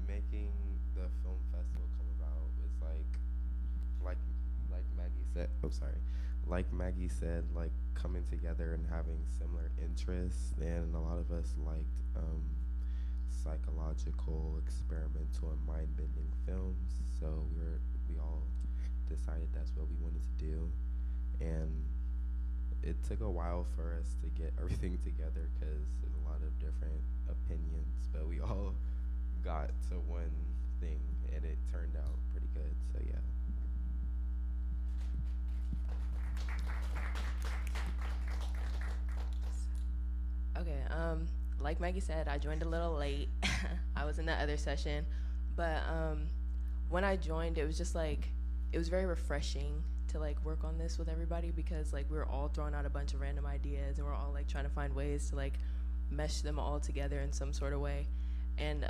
making the film festival come about was like Maggie said. Oh, sorry. Like Maggie said, like coming together and having similar interests, and a lot of us liked psychological, experimental, and mind-bending films. So we all decided that's what we wanted to do, and it took a while for us to get everything together because there's a lot of different opinions, but we all got to one thing, and it turned out pretty good. So yeah. Okay, like Maggie said, I joined a little late. I was in the other session, but when I joined, it was just like, it was very refreshing to like work on this with everybody, because like we were all throwing out a bunch of random ideas, and we're all like trying to find ways to like mesh them all together in some sort of way. And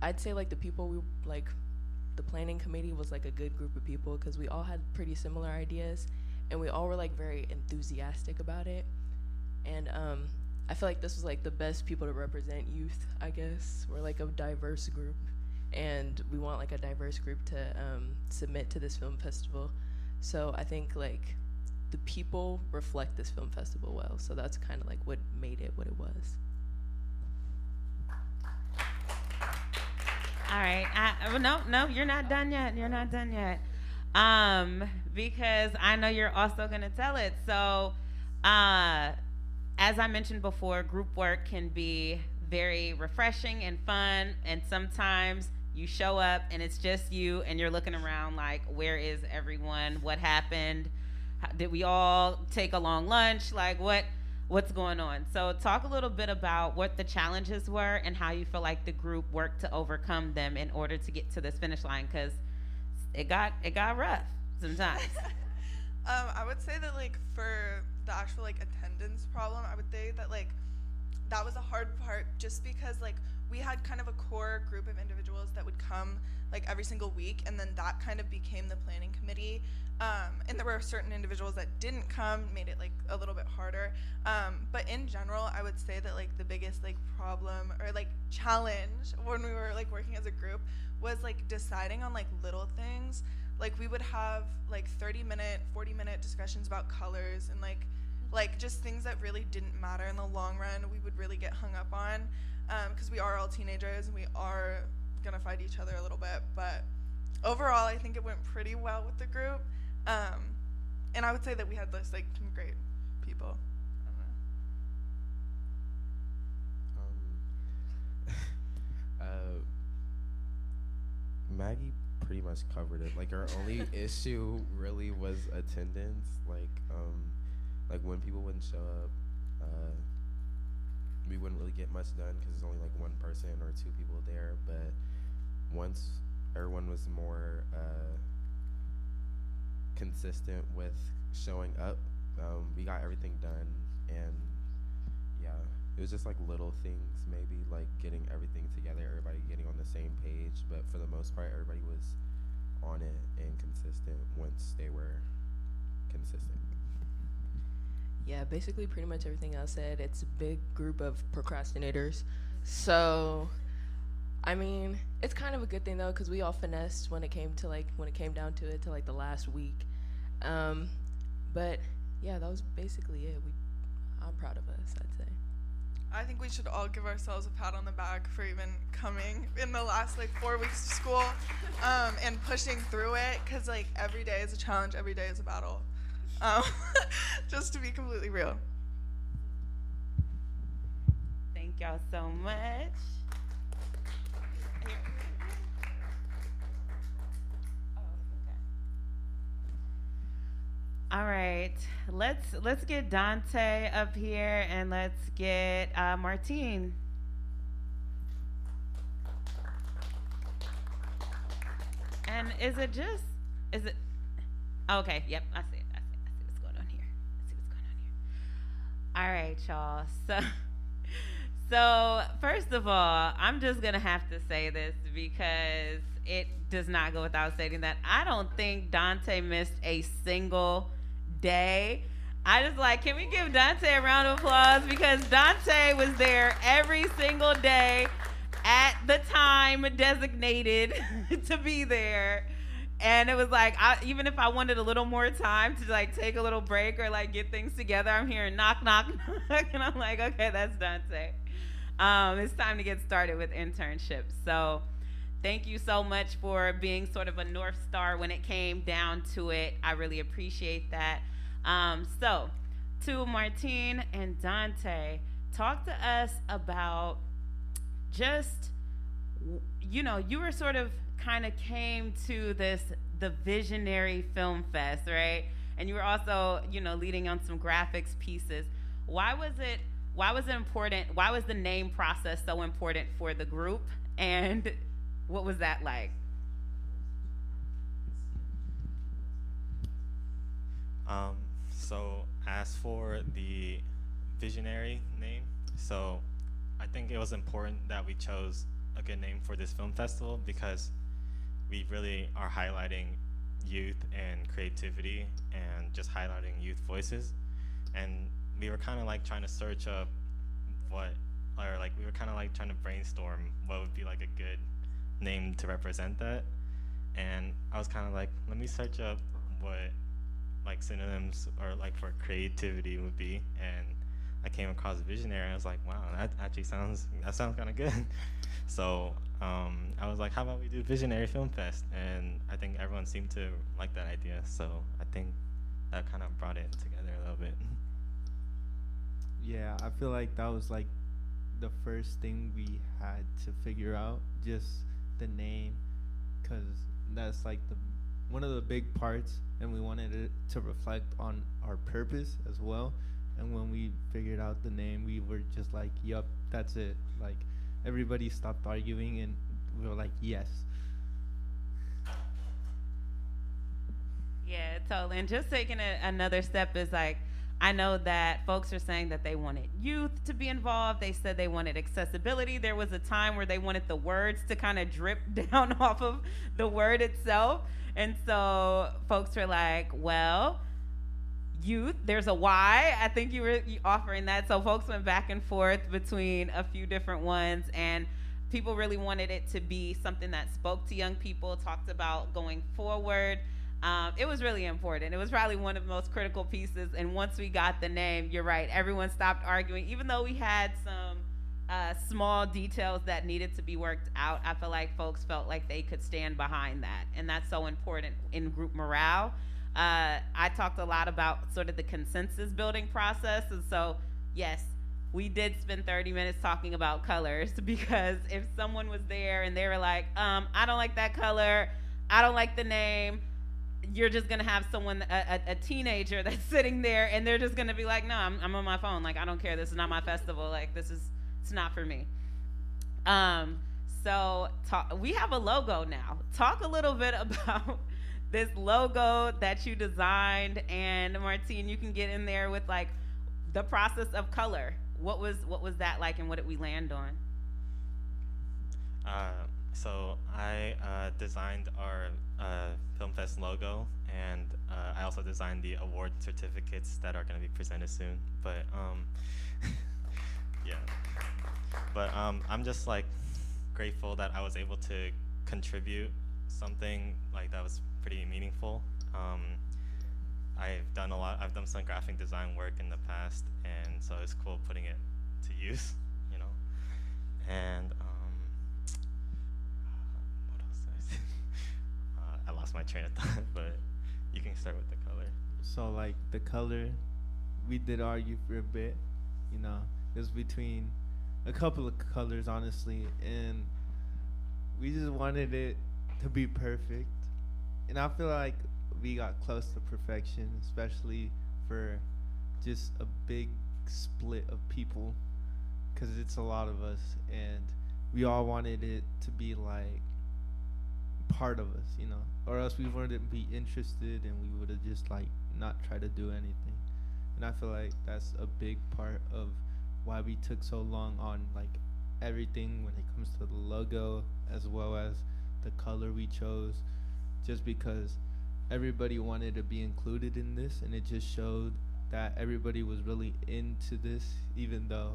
I'd say like the people the planning committee was like a good group of people, because we all had pretty similar ideas, and we all were like very enthusiastic about it. And I feel like this was like the best people to represent youth, I guess. We're like a diverse group, and we want like a diverse group to submit to this film festival. So I think like the people reflect this film festival well. So that's kind of like what made it what it was. All right. No, you're not done yet. You're not done yet. Because I know you're also going to tell it. So, as I mentioned before, group work can be very refreshing and fun, and sometimes you show up and it's just you and you're looking around like, where is everyone? What happened? Did we all take a long lunch? Like, what's going on? So talk a little bit about what the challenges were and how you feel like the group worked to overcome them in order to get to this finish line, because it got rough sometimes. I would say that like for the actual like attendance problem, I would say that like that was a hard part, just because like we had kind of a core group of individuals that would come like every single week, and then that kind of became the planning committee. And there were certain individuals that didn't come, made it like a little bit harder. But in general, I would say that like the biggest like problem or like challenge when we were like working as a group was like deciding on like little things. Like we would have like 30-minute, 40-minute discussions about colors and like just things that really didn't matter in the long run. We would really get hung up on, because we are all teenagers and we are gonna fight each other a little bit. But overall, I think it went pretty well with the group. And I would say that we had this like some great people. Maggie pretty much covered it. Like our only issue really was attendance. Like when people wouldn't show up, we wouldn't really get much done because there's only like one person or two people there. But once everyone was more consistent with showing up, we got everything done. And yeah, it was just like little things, maybe like getting everything together, everybody getting on the same page. But for the most part, everybody was on it and consistent once they were consistent. Yeah, basically pretty much everything else said. It's a big group of procrastinators. So, I mean, it's kind of a good thing though, because we all finessed when it came down to it, to like the last week. But yeah, that was basically it. I'm proud of us, I'd say. I think we should all give ourselves a pat on the back for even coming in the last like 4 weeks of school, and pushing through it, because like every day is a challenge, every day is a battle. Just to be completely real. Thank y'all so much. All right, let's get Dante up here, and let's get Martine. And is it okay, yep, I see it. I see what's going on here. All right, y'all. So first of all, I'm just gonna have to say this because it does not go without stating that I don't think Dante missed a single day. I just like, can we give Dante a round of applause? Because Dante was there every single day at the time designated to be there. And it was like, even if I wanted a little more time to like take a little break or like get things together, I'm hearing knock, knock, knock. And I'm like, okay, that's Dante. It's time to get started with internships. So thank you so much for being sort of a North Star when it came down to it. I really appreciate that. So to Martine and Dante, talk to us about just, you know, you were sort of kind of came to the Visionary Film Fest, right? And you were also, you know, leading on some graphics pieces. Why was it important? Why was the name process so important for the group? And what was that like? So as for the Visionary name, so I think it was important that we chose a good name for this film festival because we really are highlighting youth and creativity and just highlighting youth voices. And we were kind of like trying to search up we were kind of like trying to brainstorm what would be like a good name to represent that. And I was kind of like, let me search up what like synonyms or like for creativity would be. And I came across Visionary. I was like, wow, that actually sounds kind of good. So I was like, how about we do Visionary Film Fest? And I think everyone seemed to like that idea. So I think that kind of brought it together a little bit. Yeah, I feel like that was like the first thing we had to figure out, just the name, because that's like one of the big parts, and we wanted it to reflect on our purpose as well. And when we figured out the name, we were just like, yup, that's it. Like, everybody stopped arguing, and we were like, yes. Yeah, totally. And just taking it another step is like, I know that folks are saying that they wanted youth to be involved. They said they wanted accessibility. There was a time where they wanted the words to kind of drip down off of the word itself. And so folks were like, well, youth, there's a Y. I think you were offering that. So folks went back and forth between a few different ones, and people really wanted it to be something that spoke to young people, talked about going forward. It was really important. It was probably one of the most critical pieces. And once we got the name, you're right, everyone stopped arguing. Even though we had some small details that needed to be worked out, I feel like folks felt like they could stand behind that. And that's so important in group morale. I talked a lot about sort of the consensus building process. And so, yes, we did spend 30 minutes talking about colors, because if someone was there and they were like, I don't like that color, I don't like the name, you're just gonna have someone, a teenager that's sitting there, and they're just gonna be like, no, I'm on my phone. Like, I don't care. This is not my festival. Like, it's not for me. So we have a logo now. Talk a little bit about this logo that you designed, and Martine, you can get in there with like the process of color. What was that like, and what did we land on? So I designed our Film Fest logo, and I also designed the award certificates that are going to be presented soon. But yeah, but I'm just like grateful that I was able to contribute something like that was pretty meaningful. I've done some graphic design work in the past, and so it's cool putting it to use, you know. And what else did I say? I lost my train of thought, but you can start with the color. So like the color, we did argue for a bit, you know. It was between a couple of colors, honestly, and we just wanted it to be perfect. And I feel like we got close to perfection, especially for just a big split of people, because it's a lot of us, and we all wanted it to be like part of us, you know, or else we wouldn't be interested, and we would have just like not tried to do anything. And I feel like that's a big part of why we took so long on like everything when it comes to the logo, as well as the color we chose, just because everybody wanted to be included in this, and it just showed that everybody was really into this, even though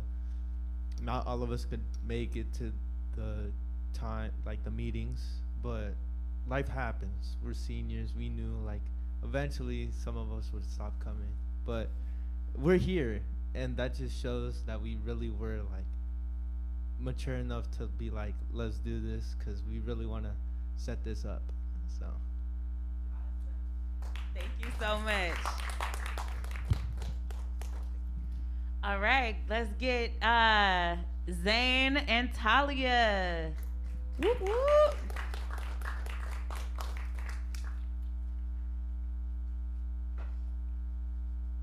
not all of us could make it to the time, like the meetings, but life happens. We're seniors. We knew like eventually some of us would stop coming, but we're here, and that just shows that we really were like mature enough to be like, let's do this, because we really want to set this up. So thank you so much. All right, let's get Zane and Talia. Whoop, whoop.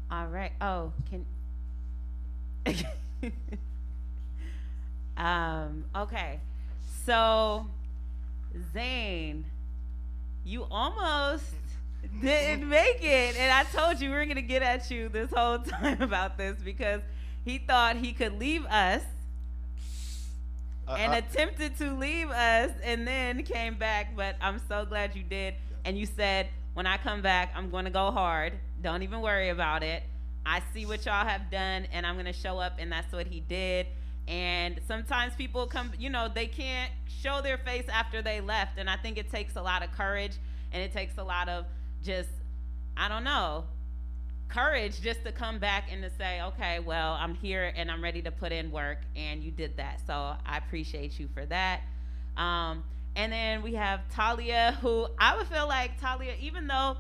All right. Oh, can okay. So Zane, you almost didn't make it, and I told you we were gonna get at you this whole time about this because he thought he could leave us and attempted to leave us and then came back, but I'm so glad you did. And you said, when I come back, I'm gonna go hard. Don't even worry about it. I see what y'all have done and I'm gonna show up, and that's what he did. And sometimes people come, you know, they can't show their face after they left, and I think it takes a lot of courage, and it takes a lot of just, I don't know, courage just to come back and to say, okay, well, I'm here and I'm ready to put in work, and you did that. So I appreciate you for that. And then we have Talia, who I would feel like Talia, even though,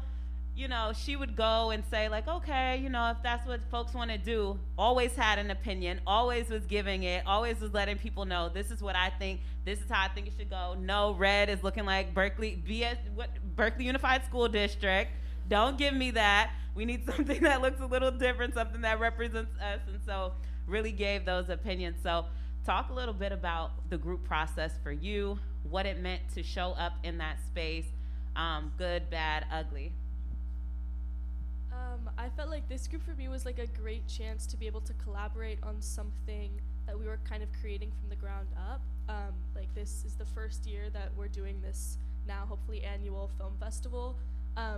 you know, she would go and say like, okay, you know, if that's what folks want to do, always had an opinion, always was giving it, always was letting people know, this is what I think, this is how I think it should go. No, red is looking like Berkeley Unified School District. Don't give me that. We need something that looks a little different, something that represents us. And so really gave those opinions. So talk a little bit about the group process for you, what it meant to show up in that space, good, bad, ugly. I felt like this group for me was like a great chance to be able to collaborate on something that we were kind of creating from the ground up. Like this is the first year that we're doing this now, hopefully annual film festival.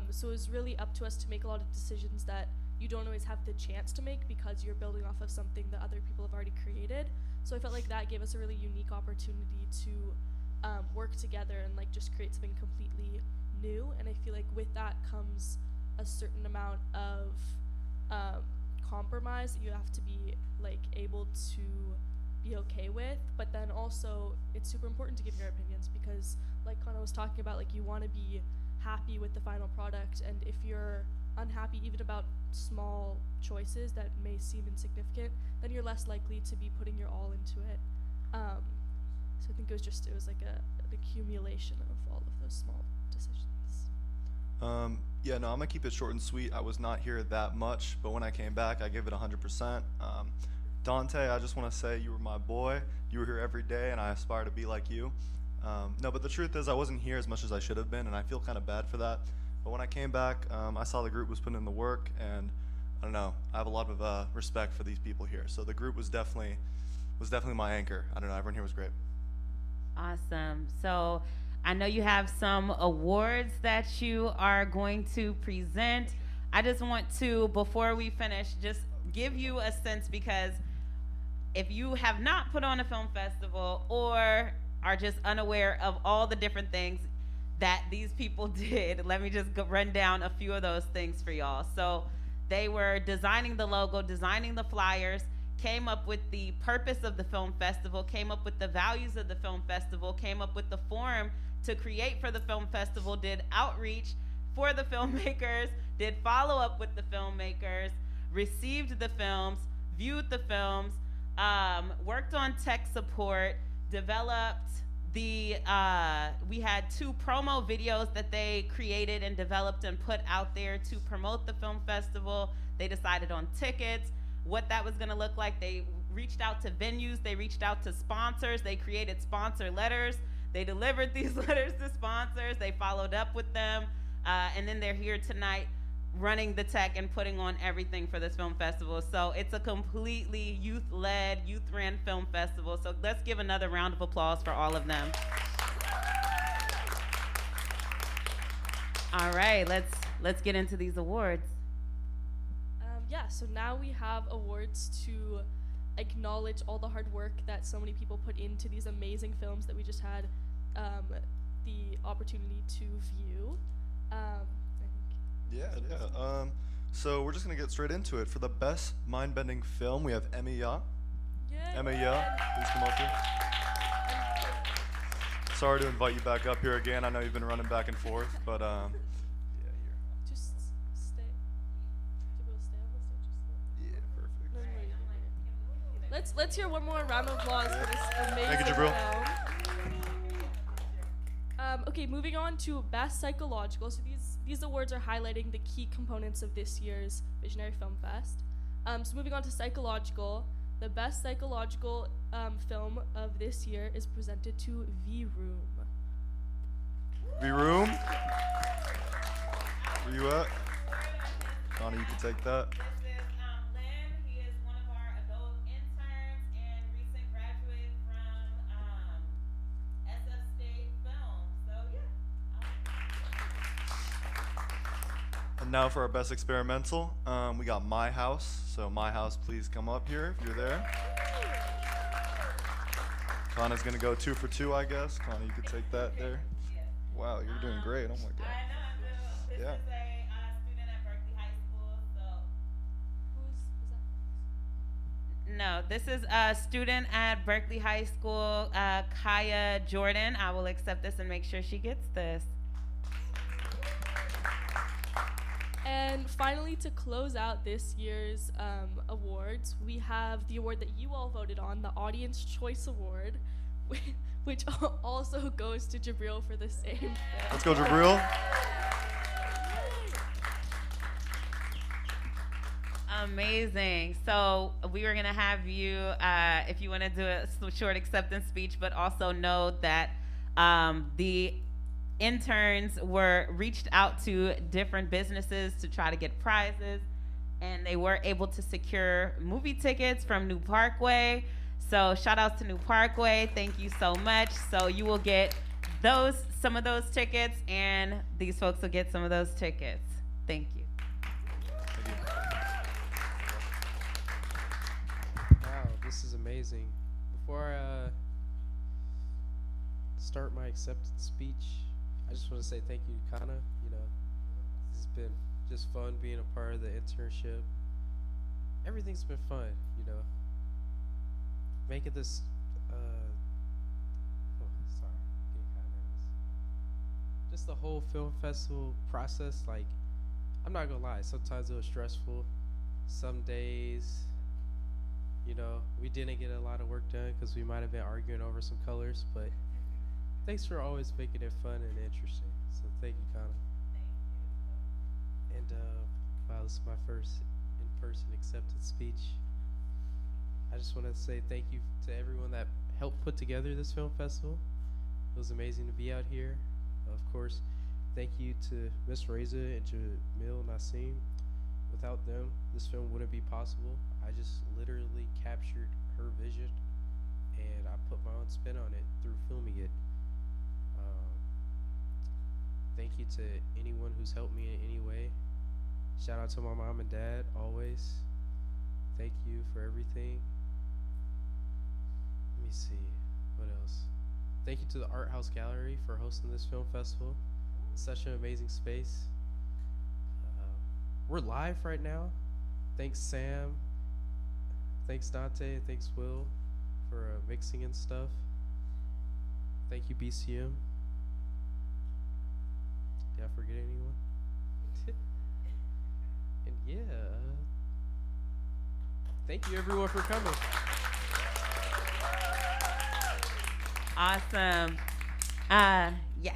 So it was really up to us to make a lot of decisions that you don't always have the chance to make because you're building off of something that other people have already created. So I felt like that gave us a really unique opportunity to work together and like just create something completely new. And I feel like with that comes a certain amount of compromise that you have to be like able to be okay with, but then also it's super important to give your opinions because like Connor was talking about, like you want to be happy with the final product, and if you're unhappy even about small choices that may seem insignificant, then you're less likely to be putting your all into it. So I think it was like an accumulation of all of those small decisions. Yeah, no, I'm gonna keep it short and sweet. I was not here that much, but when I came back, I gave it 100%. Dante, I just want to say you were my boy. You were here every day, and I aspire to be like you. No, but the truth is I wasn't here as much as I should have been, and I feel kind of bad for that. But when I came back, I saw the group was putting in the work, and I don't know, I have a lot of respect for these people here. So the group was definitely my anchor. I don't know, everyone here was great. Awesome. So I know you have some awards that you are going to present. I just want to, before we finish, just give you a sense, because if you have not put on a film festival or are just unaware of all the different things that these people did, let me just run down a few of those things for y'all. So they were designing the logo, designing the flyers, came up with the purpose of the film festival, came up with the values of the film festival, came up with the forum to create for the film festival, did outreach for the filmmakers, did follow up with the filmmakers, received the films, viewed the films, worked on tech support, developed the, we had 2 promo videos that they created and developed and put out there to promote the film festival. They decided on tickets, what that was gonna look like. They reached out to venues, they reached out to sponsors, they created sponsor letters, they delivered these letters to sponsors, they followed up with them, and then they're here tonight running the tech and putting on everything for this film festival. So it's a completely youth-led, youth-ran film festival. So let's give another round of applause for all of them. All right, let's get into these awards. yeah, so now we have awards to acknowledge all the hard work that so many people put into these amazing films that we just had the opportunity to view. Yeah. So we're just gonna get straight into it. For the best mind-bending film, we have Emma Ya. Emma Ya, please come up here. Sorry to invite you back up here again. I know you've been running back and forth, but Just stay. Yeah, perfect. Let's hear one more round of applause for this amazing Thank you, Jabril. film. Okay, moving on to Best Psychological. So these awards are highlighting the key components of this year's Visionary Film Fest. So moving on to Psychological, the Best Psychological film of this year is presented to V-Room. V-Room? Where you at? Connie, you can take that. And now for our best experimental, we got My House. So My House, please come up here if you're there. Connie's gonna go 2 for 2, I guess. Connie, you could take that there. Wow, you're doing great. Oh my God. Yeah. No, this is a student at Berkeley High School, Kaya Jordan. I will accept this and make sure she gets this. And finally, to close out this year's awards, we have the award that you all voted on, the Audience Choice Award, which also goes to Jabril for the same thing. Let's go, Jabril. Amazing. So we were gonna have you, if you want to do a short acceptance speech, but also know that the interns were reached out to different businesses to try to get prizes, and they were able to secure movie tickets from New Parkway. So shout outs to New Parkway. Thank you so much. So you will get some of those tickets, and these folks will get some of those tickets. Thank you. Wow, this is amazing. Before I start my acceptance speech, I just want to say thank you to Kana. You know, it's been just fun being a part of the internship. Everything's been fun, you know. Making this, sorry, getting kind of nervous. Just the whole film festival process, like, I'm not gonna lie, sometimes it was stressful. Some days, you know, we didn't get a lot of work done because we might have been arguing over some colors, but thanks for always making it fun and interesting. So thank you, Kana. And wow, this is my first in-person acceptance speech. I just want to say thank you to everyone that helped put together this film festival. It was amazing to be out here. Of course, thank you to Miss Reza and Jamil Nassim. Without them, this film wouldn't be possible. I just literally captured her vision, and I put my own spin on it through filming it. Thank you to anyone who's helped me in any way. Shout out to my mom and dad, always. Thank you for everything. Let me see, what else? Thank you to the Art House Gallery for hosting this film festival. It's such an amazing space. We're live right now. Thanks Sam, thanks Dante, thanks Will for mixing and stuff. Thank you BCM. Did I forget anyone? And yeah, thank you everyone for coming. Awesome. Yes,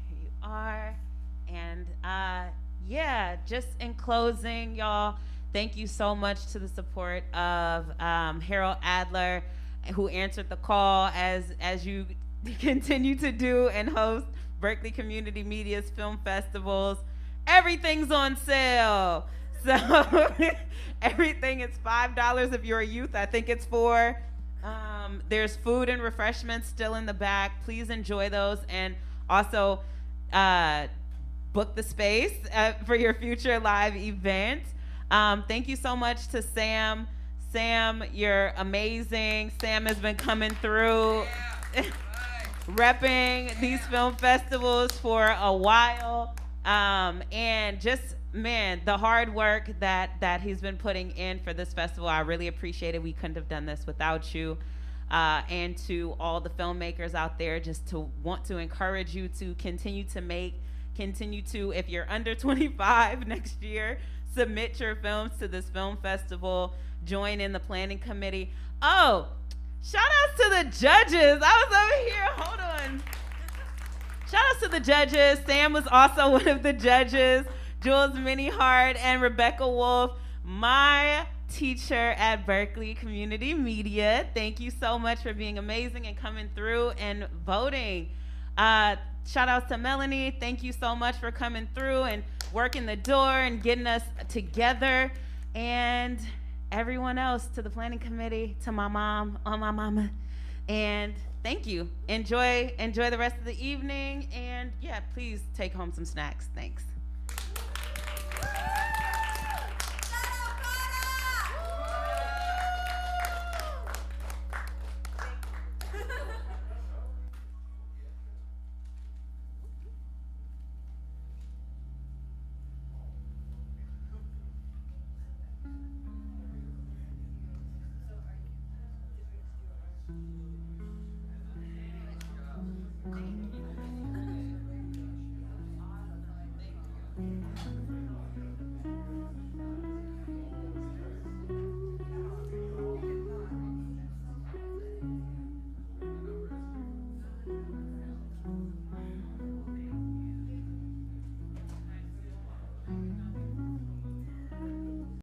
here you are. And yeah, just in closing, y'all, thank you so much to the support of Harold Adler, who answered the call as you continue to do and host Berkeley Community Media's film festivals. Everything's on sale. So everything is $5 if you're a youth. I think it's 4. There's food and refreshments still in the back. Please enjoy those, and also book the space for your future live event. Thank you so much to Sam. Sam, you're amazing. Sam has been coming through, repping these film festivals for a while. And just, man, the hard work that he's been putting in for this festival, I really appreciate it. We couldn't have done this without you. And to all the filmmakers out there, just to want to encourage you to continue to, if you're under 25 next year, submit your films to this film festival, join in the planning committee. Oh, shout outs to the judges. I was over here, hold on. Shout outs to the judges. Sam was also one of the judges. Jules Minihart and Rebecca Wolf, my teacher at Berkeley Community Media. Thank you so much for being amazing and coming through and voting. Shout outs to Melanie. Thank you so much for coming through and working the door and getting us together. And everyone else, to the planning committee, to my mom, my mama. And thank you. Enjoy the rest of the evening. And yeah, please take home some snacks. Thanks.